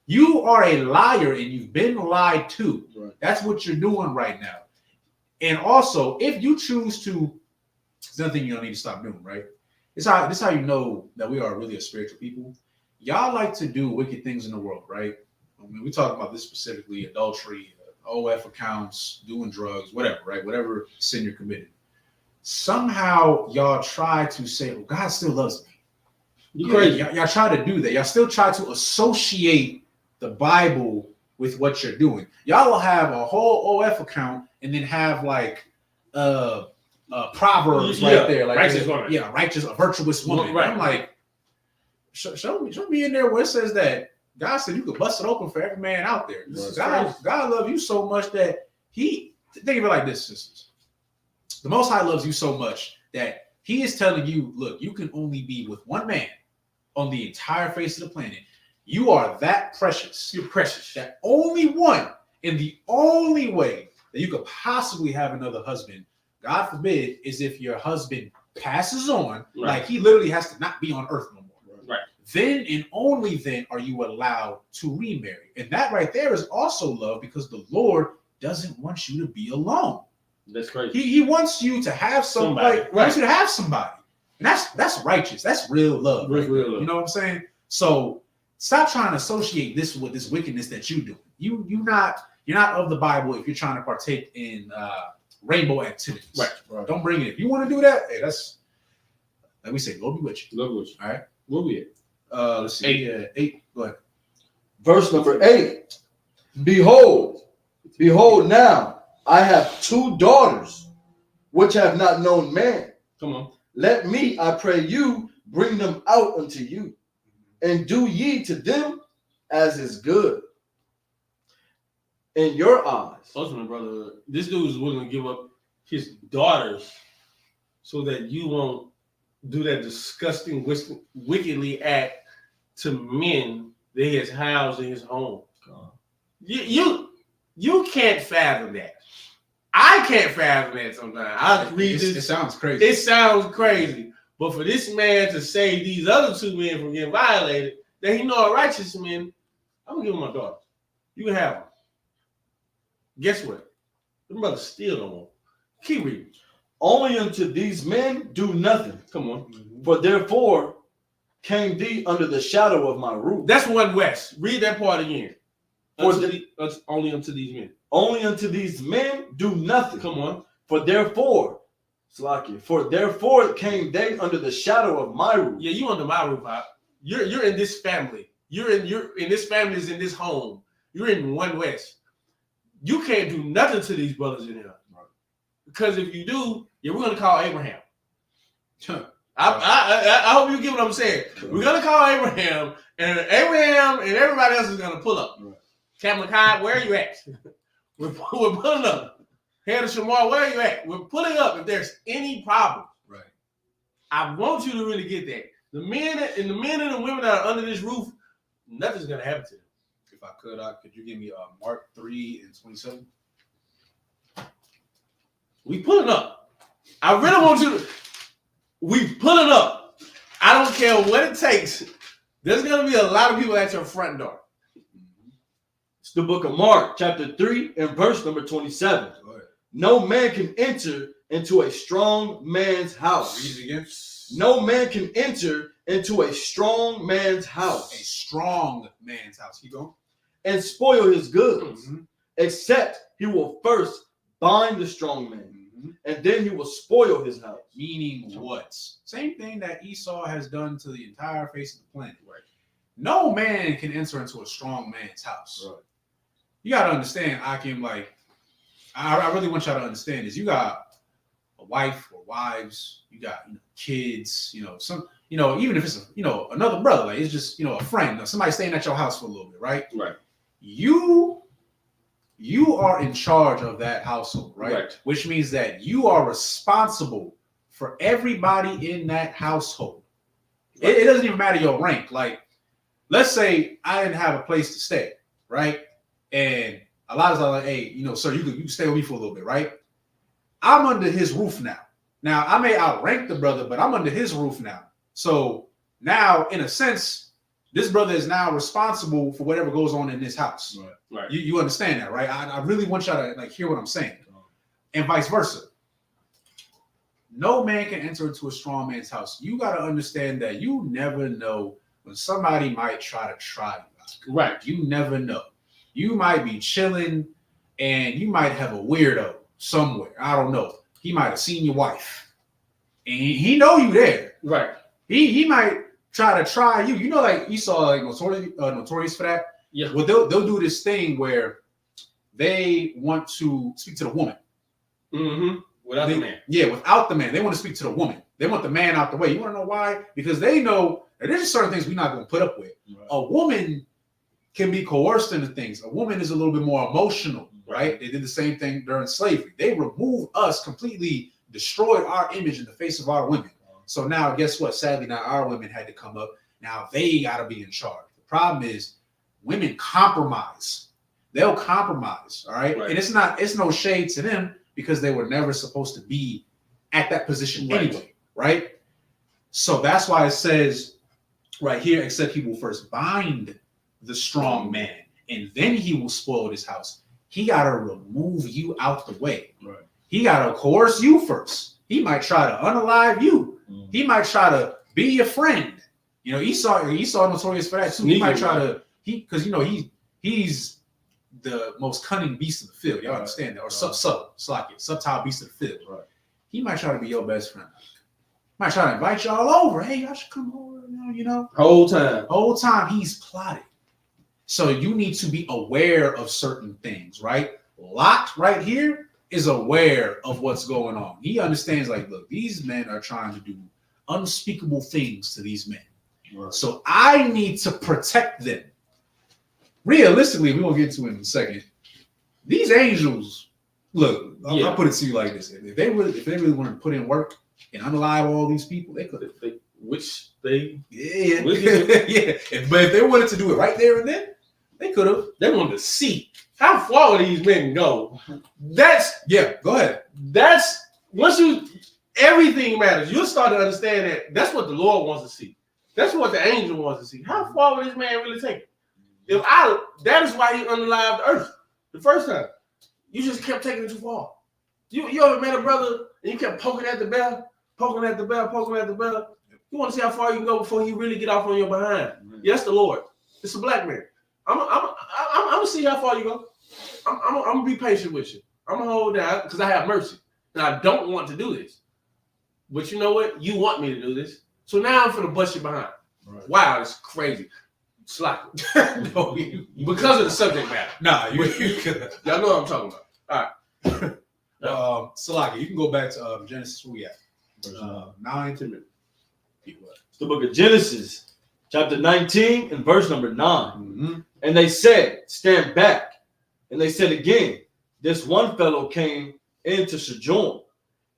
You are a liar and you've been lied to. Right. That's what you're doing right now. And also, if you choose to, it's another thing you don't need to stop doing, right? This is how you know that we are really a spiritual people. Y'all like to do wicked things in the world, right? I mean, we talk about this specifically: adultery, OF accounts, doing drugs, whatever, right? Whatever sin you're committing. Somehow y'all try to say, "Oh, God still loves me." You crazy. Y'all try to do that. Y'all still try to associate the Bible with what you're doing. Y'all will have a whole OF account and then have like Proverbs right there, like righteous woman. Yeah, a virtuous woman. Right. I'm like, show me in there where it says that God said you could bust it open for every man out there. Right. God loves you so much that He, think of it like this, sisters. The Most High loves you so much that He is telling you, look, you can only be with one man on the entire face of the planet. You are that precious. You're precious. That only one, and the only way that you could possibly have another husband, God forbid, is if your husband passes on, like he literally has to not be on earth no more. Right. Then and only then are you allowed to remarry. And that right there is also love, because the Lord doesn't want you to be alone. That's crazy. He wants you to have somebody. He wants you to have somebody. And that's righteous. That's real love. Real love. You know what I'm saying? So stop trying to associate this with this wickedness that you do. You're You're not of the Bible if you're trying to partake in rainbow activities. Right. Don't bring it. If you want to do that, hey, that's like we say, Lord be with you. Love with you. All right. Where we at? Let's see. 8. Go ahead. Verse number 8. Behold now, I have 2 daughters, which have not known man. Come on. Let me, I pray you, bring them out unto you, and do ye to them as is good in your eyes. Ultimate brother, this dude is willing to give up his daughters so that you won't do that disgusting, wickedly act to men that he has housed in his home. You can't fathom that. I can't fathom that sometimes. I read this. It sounds crazy. It sounds crazy. But for this man to save these other 2 men from getting violated, that he know a righteous man, I'm gonna give him my daughter. You can have them. Guess what? The brother still don't want. Keep reading. Only unto these men do nothing. Come on. For therefore came thee under the shadow of my roof. That's 1 West. Read that part again. Only unto these men. Only unto these men do nothing. Come on. For therefore came they under the shadow of my roof. Yeah, you under my roof. You're in this family. You're in this family is in this home. You're in 1 West. You can't do nothing to these brothers in here. Right. Because if you do, we're gonna call Abraham. I hope you get what I'm saying. We're gonna call Abraham, and everybody else is gonna pull up. Right. Captain Kai, where are you at? We're pulling up. Head of Shamar, where are you at? We're pulling up if there's any problem. Right. I want you to really get that. The men and the women that are under this roof, nothing's gonna happen to them. If I could you give me Mark 3:27? We pulling up. I really want you to. We pulling up. I don't care what it takes. There's gonna be a lot of people at your front door. It's the book of Mark, chapter 3, and verse number 27. No man can enter into a strong man's house. Read it again. No man can enter into a strong man's house. A strong man's house. Keep going. And spoil his goods, except he will first bind the strong man, and then he will spoil his house. Meaning what? Same thing that Esau has done to the entire face of the planet. Right. No man can enter into a strong man's house. Right. You got to understand, Akim, like, I really want y'all to understand is you got a wife or wives, you got kids, some, even if it's another brother, like it's just a friend, somebody staying at your house for a little bit, right? Right. You are in charge of that household, right? Which means that you are responsible for everybody in that household. Right. It doesn't even matter your rank. Like, let's say I didn't have a place to stay, right? And a lot of times, like, hey, sir, you can stay with me for a little bit, right? I'm under his roof now. Now, I may outrank the brother, but I'm under his roof now. So now, in a sense, this brother is now responsible for whatever goes on in this house. Right. You understand that, right? I really want y'all to hear what I'm saying. And vice versa. No man can enter into a strong man's house. You got to understand that you never know when somebody might try you out. Right. You never know. You might be chilling and you might have a weirdo somewhere. I don't know. He might have seen your wife and he know you there. Right. He might try you. Like Esau, like notorious for that. Yeah. Well, they'll do this thing where they want to speak to the woman. Without the man. Yeah, without the man. They want to speak to the woman. They want the man out the way. You want to know why? Because they know that there's just certain things we're not going to put up with. Right. A woman can be coerced into things. A woman is a little bit more emotional, right? They did the same thing during slavery. They removed us, completely destroyed our image in the face of our women. So now, guess what? Sadly, now our women had to come up. Now they got to be in charge. The problem is women compromise. They'll compromise, all right? And it's no shade to them because they were never supposed to be at that position anyway, right? So that's why it says right here, except he will first bind the strong man, and then he will spoil his house. He got to remove you out the way. Right. He got to coerce you first. He might try to unalive you. He might try to be your friend. Esau notorious for that too. He might try to, because he's the most cunning beast of the field. Y'all understand that? Or subtile beast of the field. Right. He might try to be your best friend. Might try to invite y'all over. Hey, y'all should come over. Whole time. Whole time he's plotting. So you need to be aware of certain things, right? Lot right here is aware of what's going on. He understands, like, look, these men are trying to do unspeakable things to these men. Right. So I need to protect them. Realistically, we're gonna get to it in a second. These angels, look, I'll put it to you like this: if they really want to put in work and unalive all these people, they could. Yeah. But if they wanted to do it right there and then, they could have. They wanted to see how far these men go. Go ahead. That's everything matters. You'll start to understand that that's what the Lord wants to see. That's what the angel wants to see. How far will this man really take it? That is why he unalived the earth the first time. You just kept taking it too far. You ever met a brother and you kept poking at the bell? You want to see how far you can go before he really get off on your behind. Mm-hmm. Yes, the Lord. It's a black man. I'm gonna see how far you go. I'm gonna be patient with you. I'm gonna hold down because I have mercy. And I don't want to do this. But you know what? You want me to do this. So now I'm finna bust you behind. Right. Wow, it's crazy. Slack. No, Because of the subject matter. Nah, you could. Y'all know what I'm talking about. All right. Salaki, you can go back to Genesis. Where we at? 9 to It's the book of Genesis, chapter 19 and verse number 9. Mm-hmm. And they said, stand back. And they said again, this one fellow came into sojourn,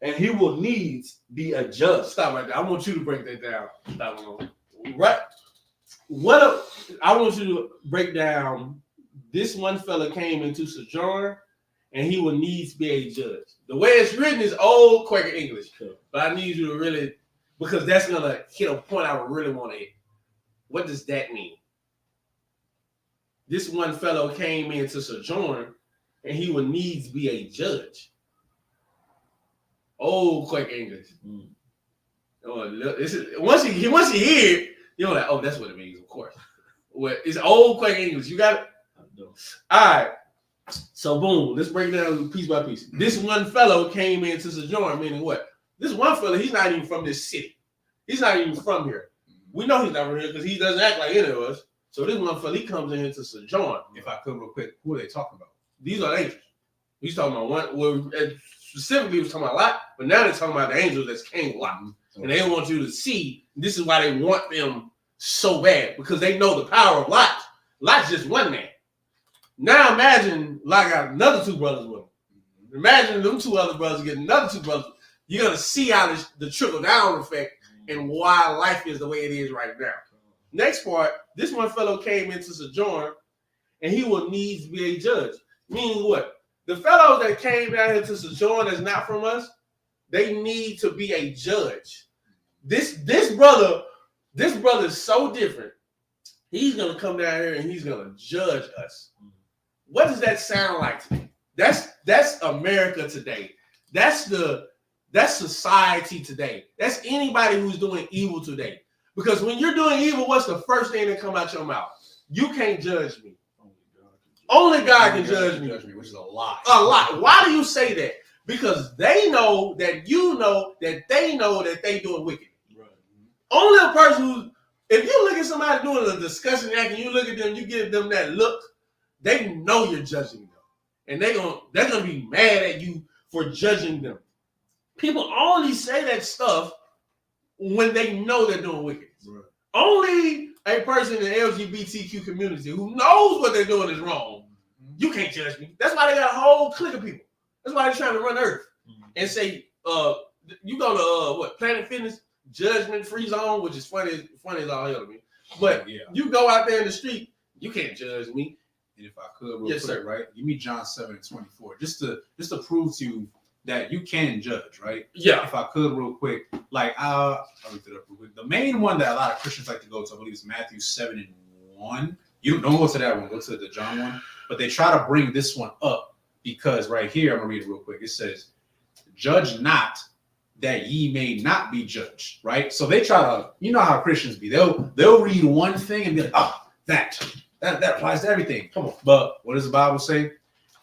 and he will needs be a judge. Stop right there. I want you to break that down. Right. I want you to break down. This one fella came into sojourn, and he will needs be a judge. The way it's written is old Quaker English, but I need you to really, because that's gonna hit a point I would really want to hit. What does that mean? This one fellow came into sojourn, and he will needs be a judge. Old Quaker English. Mm. Once you hear it, you're like, oh, that's what it means, of course. Well, it's old Quaker English. You got it? All right. So boom, let's break it down piece by piece. This one fellow came into sojourn, meaning what? This one fellow, he's not even from this city. He's not even from here. We know he's not from here because he doesn't act like any of us. So this one fellow, he comes in to sojourn. If I could real quick, who are they talking about? These are angels. He's talking about one. Well, specifically, he was talking about Lot, but now they're talking about the angels that came Lot. And they want you to see, this is why they want them so bad, because they know the power of Lot. Lot's just one man. Now imagine Lot got another 2 brothers with him. Imagine them 2 other brothers getting another 2 brothers. You're going to see how the trickle-down effect and why life is the way it is right now. Next part, this one fellow came into sojourn, and he will needs be a judge. Meaning what? The fellows that came down here to sojourn that's not from us, they need to be a judge. This brother is so different. He's gonna come down here and he's gonna judge us. What does that sound like to me? That's America today. That's society today. That's anybody who's doing evil today. Because when you're doing evil, what's the first thing that come out your mouth? You can't judge me. Only God can judge me, which is a lie. A lie. Why do you say that? Because they know that you know that they know that they doing wicked. Right. Only a person who, if you look at somebody doing a disgusting act and you look at them, you give them that look, they know you're judging them. And they're gonna be mad at you for judging them. People only say that stuff when they know they're doing wicked. Right. Only a person in the LGBTQ community who knows what they're doing is wrong. You can't judge me. That's why they got a whole clique of people. That's why they're trying to run Earth and say, you go to Planet Fitness, judgment-free zone, which is funny as all hell to me. But you go out there in the street, you can't judge me. And if I could, real quick, right? Give me John 7:24, just to prove to you that you can judge, right? Yeah. If I could, real quick, like I'll look it up real quick. The main one that a lot of Christians like to go to, I believe, is Matthew 7:1. You don't go to that one, go to the John one. But they try to bring this one up because right here, I'm gonna read it real quick. It says, "Judge not, that ye may not be judged." Right? So they try to, you know how Christians be. They'll read one thing and be like, "Oh, that That applies to everything. Come on. But what does the Bible say?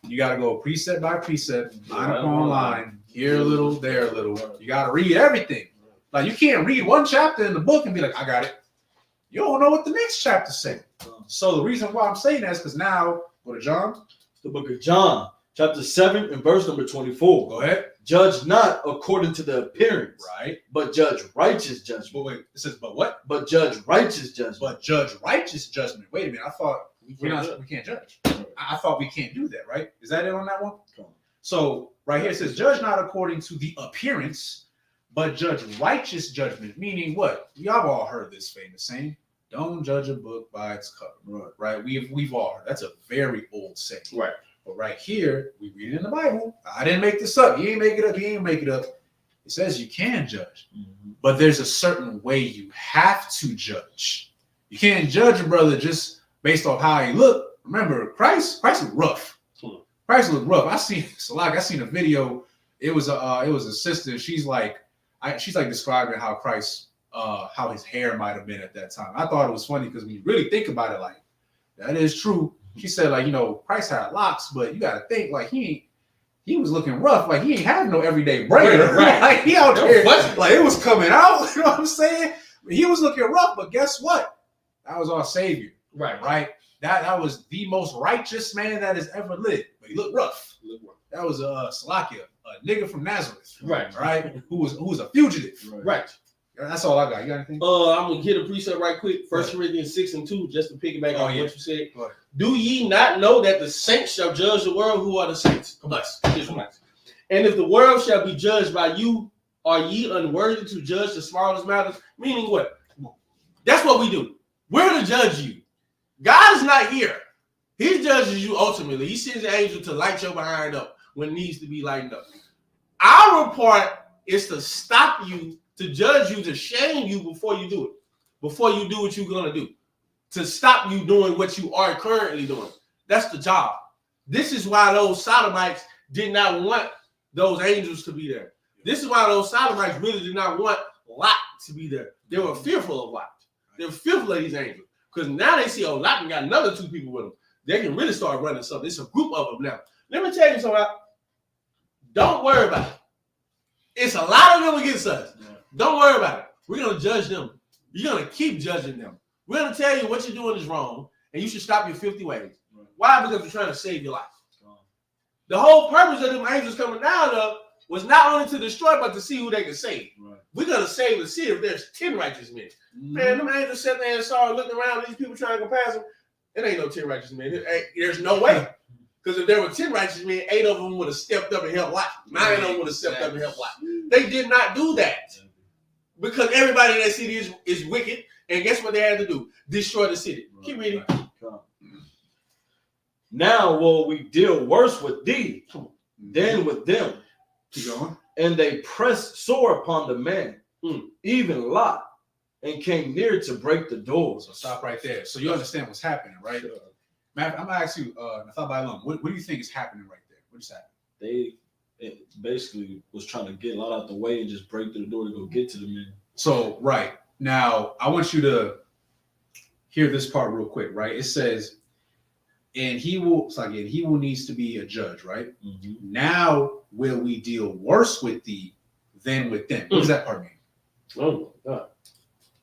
You got to go precept by precept, line upon line, here a little, there a little. You got to read everything. Like you can't read one chapter in the book and be like, I got it. You don't know what the next chapter say. So the reason why I'm saying that is because now, go to John. It's the book of John, chapter 7 and verse number 24. Go ahead. Judge not according to the appearance, Right. but judge righteous judgment. But wait, it says, but what? But judge righteous judgment. But judge righteous judgment. Wait a minute. I thought we can't judge. I thought we can't do that, right? Is that it on that one? So right here it says, judge not according to the appearance, but judge righteous judgment. Meaning what? Y'all have all heard this famous saying. Don't judge a book by its cover. Right? We've all heard. That's a very old saying. Right. But right here, we read it in the Bible. I didn't make this up. You ain't make it up. You ain't make it up. It says you can judge. But there's a certain way you have to judge. You can't judge a brother just based off how he looked. Remember, Christ looked rough. Christ looked rough. I seen a video. It was a sister. She's like describing how Christ, how his hair might have been at that time. I thought it was funny because when you really think about it, like that is true. She said, like, Christ had locks, but you got to think like he was looking rough. Like he ain't have no everyday braider. Right. Like he out there, like it was coming out. You know what I'm saying? He was looking rough, but guess what? That was our Savior. Right. That was the most righteous man that has ever lived. But he looked rough. That was Salakia, a nigga from Nazareth. Right. Who was a fugitive. Right. That's all I got. You got anything? I'm gonna hit a precept right quick. 1 Corinthians 6:2, just to piggyback on what you said. Do ye not know that the saints shall judge the world? Who are the saints? Us, Israelites. And if the world shall be judged by you, are ye unworthy to judge the smallest matters? Meaning what? That's what we do. We're to judge you. God is not here. He judges you ultimately. He sends an angel to light your behind up when it needs to be lightened up. Our part is to stop you, to judge you, to shame you before you do it, before you do what you're going to do, to stop you doing what you are currently doing. That's the job. This is why those Sodomites did not want those angels to be there. This is why those Sodomites really did not want Lot to be there. They were fearful of Lot. They were fearful of these angels because now they see, Lot got another 2 people with them. They can really start running something. It's a group of them now. Let me tell you something. Don't worry about it. It's a lot of them against us. Don't worry about it. We're going to judge them. You're going to keep judging them. We're going to tell you what you're doing is wrong, and you should stop your 50 ways. Why? Because we're trying to save your life. The whole purpose of them angels coming down was not only to destroy, but to see who they can save. We're going to save the city if there's 10 righteous men. Man, them angels sat there and saw looking around, these people trying to go past them. It ain't no 10 righteous men. There's no way. Because if there were 10 righteous men, 8 of them would have stepped up and helped Lot. 9 of them would have stepped up and helped Lot. They did not do that. Because everybody in that city is wicked. And guess what they had to do? Destroy the city. Keep reading. Now will we deal worse with thee than with them. Keep going. And they pressed sore upon the man, even Lot, and came near to break the doors. So stop right there. So you understand what's happening, right? Matt, I'm gonna ask you, what do you think is happening right there? What is happening? They basically was trying to get Lot out the way and just break through the door to go get to the man. So right now, I want you to hear this part real quick, right? It says, and he will needs to be a judge, right? Now will we deal worse with thee than with them? What does that part mean? Oh my God.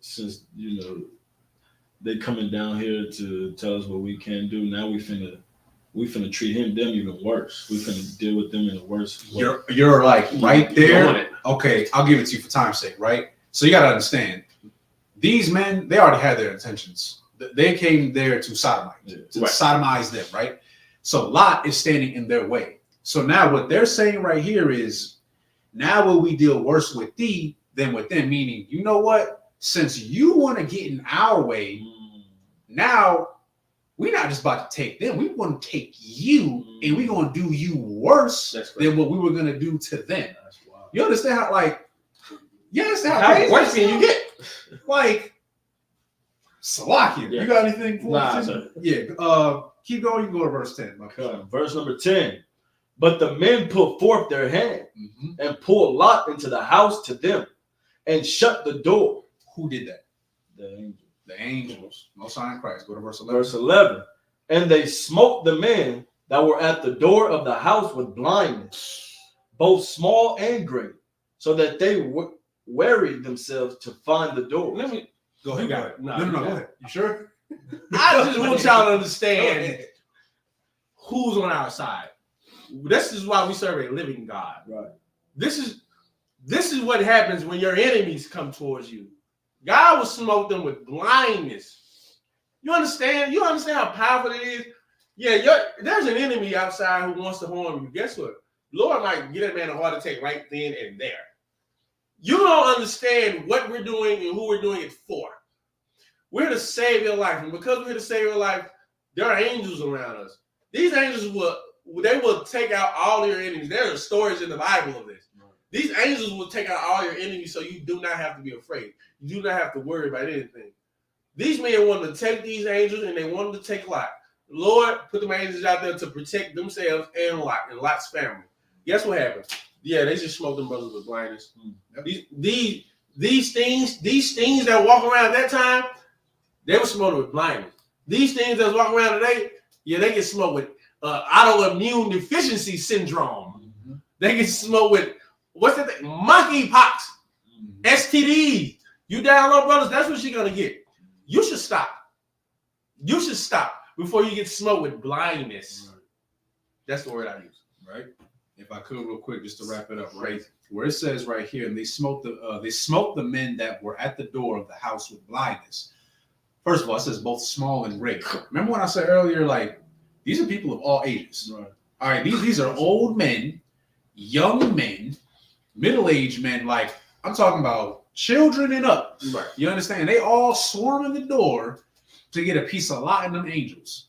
Since they coming down here to tell us what we can do, now we finna treat them even worse. We finna deal with them in a worse way. You're like right there. Okay, I'll give it to you for time's sake, right? So you gotta understand, these men, they already had their intentions. They came there to sodomize them, right? So Lot is standing in their way. So now what they're saying right here is, now will we deal worse with thee than with them? Meaning, you know what? Since you want to get in our way, now we're not just about to take them. We want to take you, and we're going to do you worse than what we were going to do to them. You understand how, you understand how worse can you get? Like, Salakia, you got anything for us? Yeah, keep going. You can go to verse 10. Verse number 10. But the men put forth their hand and pulled Lot into the house to them and shut the door. Who did that? The angel. The angels. No sign of Christ. Go to verse 11. Verse 11. And they smote the men that were at the door of the house with blindness, both small and great, so that they wearied themselves to find the door. Let me Go ahead. You got it. No, go ahead. You sure? I just want y'all to understand who's on our side. This is why we serve a living God. Right. This is what happens when your enemies come towards you. God will smote them with blindness. You understand? You understand how powerful it is? Yeah, there's an enemy outside who wants to harm you. Guess what? Lord might get that man a heart attack right then and there. You don't understand what we're doing and who we're doing it for. We're to save your life. And because we're to save your life, there are angels around us. These angels will take out all your enemies. There are stories in the Bible of this. These angels will take out all your enemies so you do not have to be afraid. You do not have to worry about anything. These men wanted to take these angels and they wanted to take Lot. Lord put the angels out there to protect themselves and Lot and Lot's family. Guess what happened? Yeah, they just smoked them brothers with blindness. These things that walk around at that time, they were smoked with blindness. These things that walk around today, yeah, they get smoked with autoimmune deficiency syndrome. Mm-hmm. They get smoked with what's that thing? Monkeypox, STDs. You down low, brothers, that's what you're gonna get. You should stop. You should stop before you get smoked with blindness. Right. That's the word I use. Right. If I could, real quick, just to wrap it up, right where it says right here, and they smote the men that were at the door of the house with blindness. First of all, it says both small and great. Remember when I said earlier, like these are people of all ages. Right. All right, these are old men, young men, middle-aged men. Like I'm talking about children and up. Right. You understand? They all swarming the door to get a piece of Lot and them angels.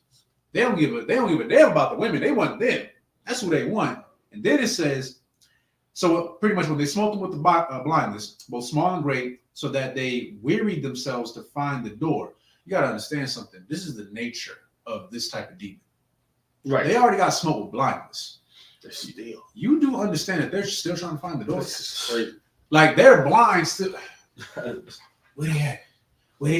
They don't give a damn about the women. They want them. That's who they want. And then it says, so pretty much when they smoked them with the blindness, both small and great, so that they wearied themselves to find the door. You got to understand something. This is the nature of this type of demon. Right. They already got smoked with blindness. Still. You do understand that they're still trying to find the door. Like they're blind still. Where they at?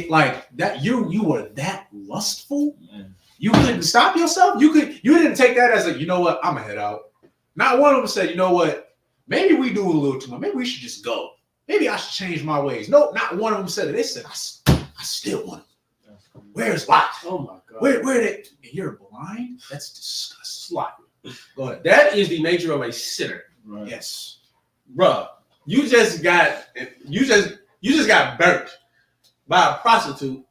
Like that you were that lustful? Man. You couldn't stop yourself? You didn't take that as a, you know what, I'm gonna head out. Not one of them said, you know what, maybe we do a little too much. Maybe we should just go. Maybe I should change my ways. No, not one of them said it. They said, I still want it. Where's Lot? Oh my God. Where they? And you're blind? That's disgusting. Go ahead. That is the nature of a sinner. Right. Yes. Bruh, you just got burnt by a prostitute.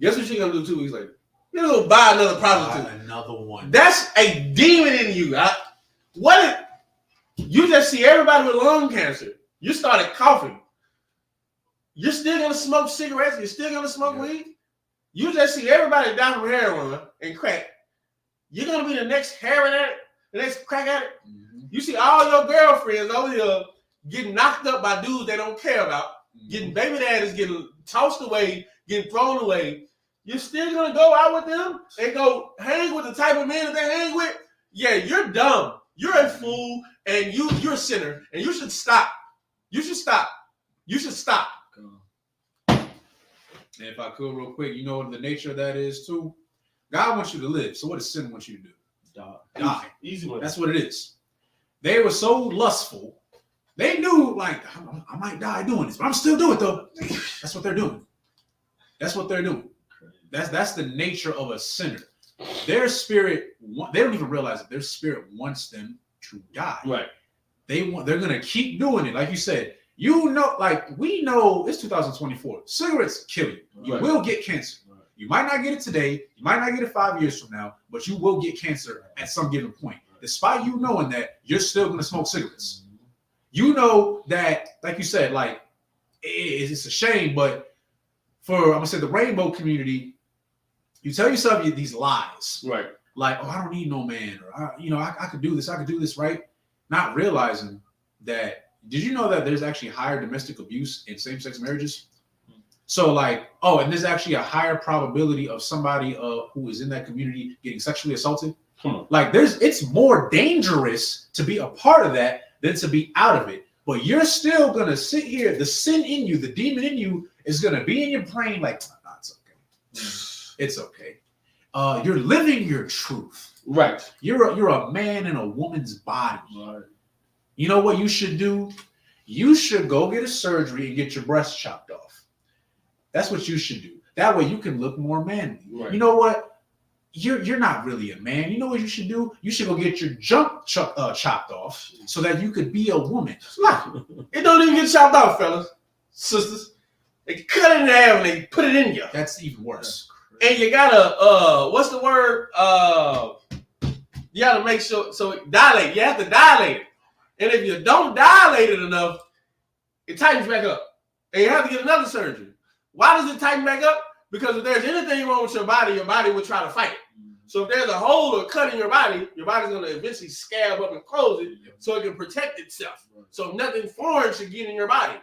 Guess what she's gonna do 2 weeks later? You're gonna go buy another prostitute. Buy another one. That's a demon in you. You just see everybody with lung cancer. You started coughing. You're still gonna smoke cigarettes. You're still gonna smoke weed. You just see everybody die from heroin and crack. You're gonna be the next heroin addict, the next crack addict. Mm-hmm. You see all your girlfriends over here getting knocked up by dudes they don't care about, getting baby daddies getting tossed away, getting thrown away. You're still gonna go out with them and go hang with the type of men that they hang with? Yeah, you're dumb. You're a fool, and you're a sinner, and you should stop. You should stop. You should stop. And if I could, real quick, you know what the nature of that is too? God wants you to live. So what does sin want you to do? Die. Easy one. That's what it is. They were so lustful. They knew, like, I might die doing this, but I'm still doing it though. That's what they're doing. That's what they're doing. That's the nature of a sinner. Their spirit, they don't even realize that their spirit wants them to die. Right. They're gonna keep doing it. Like you said, you know, like we know it's 2024. Cigarettes kill you. You will get cancer. Right. You might not get it today. You might not get it 5 years from now, but you will get cancer at some given point. Despite you knowing that, you're still gonna smoke cigarettes. Mm-hmm. You know that, like you said, like it's a shame, but for I'm gonna say the rainbow community, you tell yourself these lies, right? Like, oh, I don't need no man, or I could do this, right? Not realizing that. Did you know that there's actually higher domestic abuse in same-sex marriages? So, like, and there's actually a higher probability of somebody who is in that community getting sexually assaulted. Like, it's more dangerous to be a part of that than to be out of it. But you're still gonna sit here. The sin in you, the demon in you, is gonna be in your brain. Like, it's It's okay. You're living your truth. Right. You're a man in a woman's body. Right. You know what you should do? You should go get a surgery and get your breast chopped off. That's what you should do. That way you can look more manly. Right. You know what? You're not really a man. You know what you should do? You should go get your junk chopped off so that you could be a woman. It don't even get chopped off, fellas, sisters. They cut it in half and they put it in you. That's even worse. And you gotta what's the word? You gotta make sure so it dilate. You have to dilate it. And if you don't dilate it enough, it tightens back up. And you have to get another surgery. Why does it tighten back up? Because if there's anything wrong with your body will try to fight it. So if there's a hole or cut in your body's gonna eventually scab up and close it so it can protect itself. So nothing foreign should get in your body.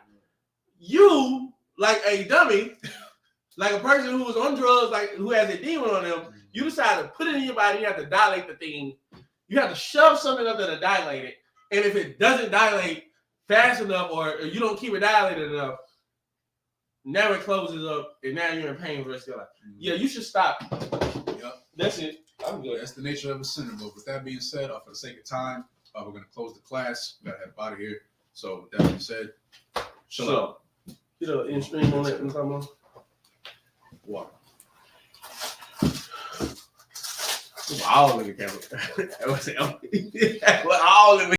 You, like a dummy, like a person who was on drugs, like who has a demon on them, you decide to put it in your body, you have to dilate the thing. You have to shove something up there to dilate it. And if it doesn't dilate fast enough or you don't keep it dilated enough, now it closes up and now you're in pain for the rest of your life. Yeah, you should stop. Yep. That's it. I'm good. That's the nature of a sinner. But with that being said, for the sake of time, we're going to close the class. We got to head out of here. So with that being said, shalom. Get an in stream on that and something. Water. All in the camera. All in the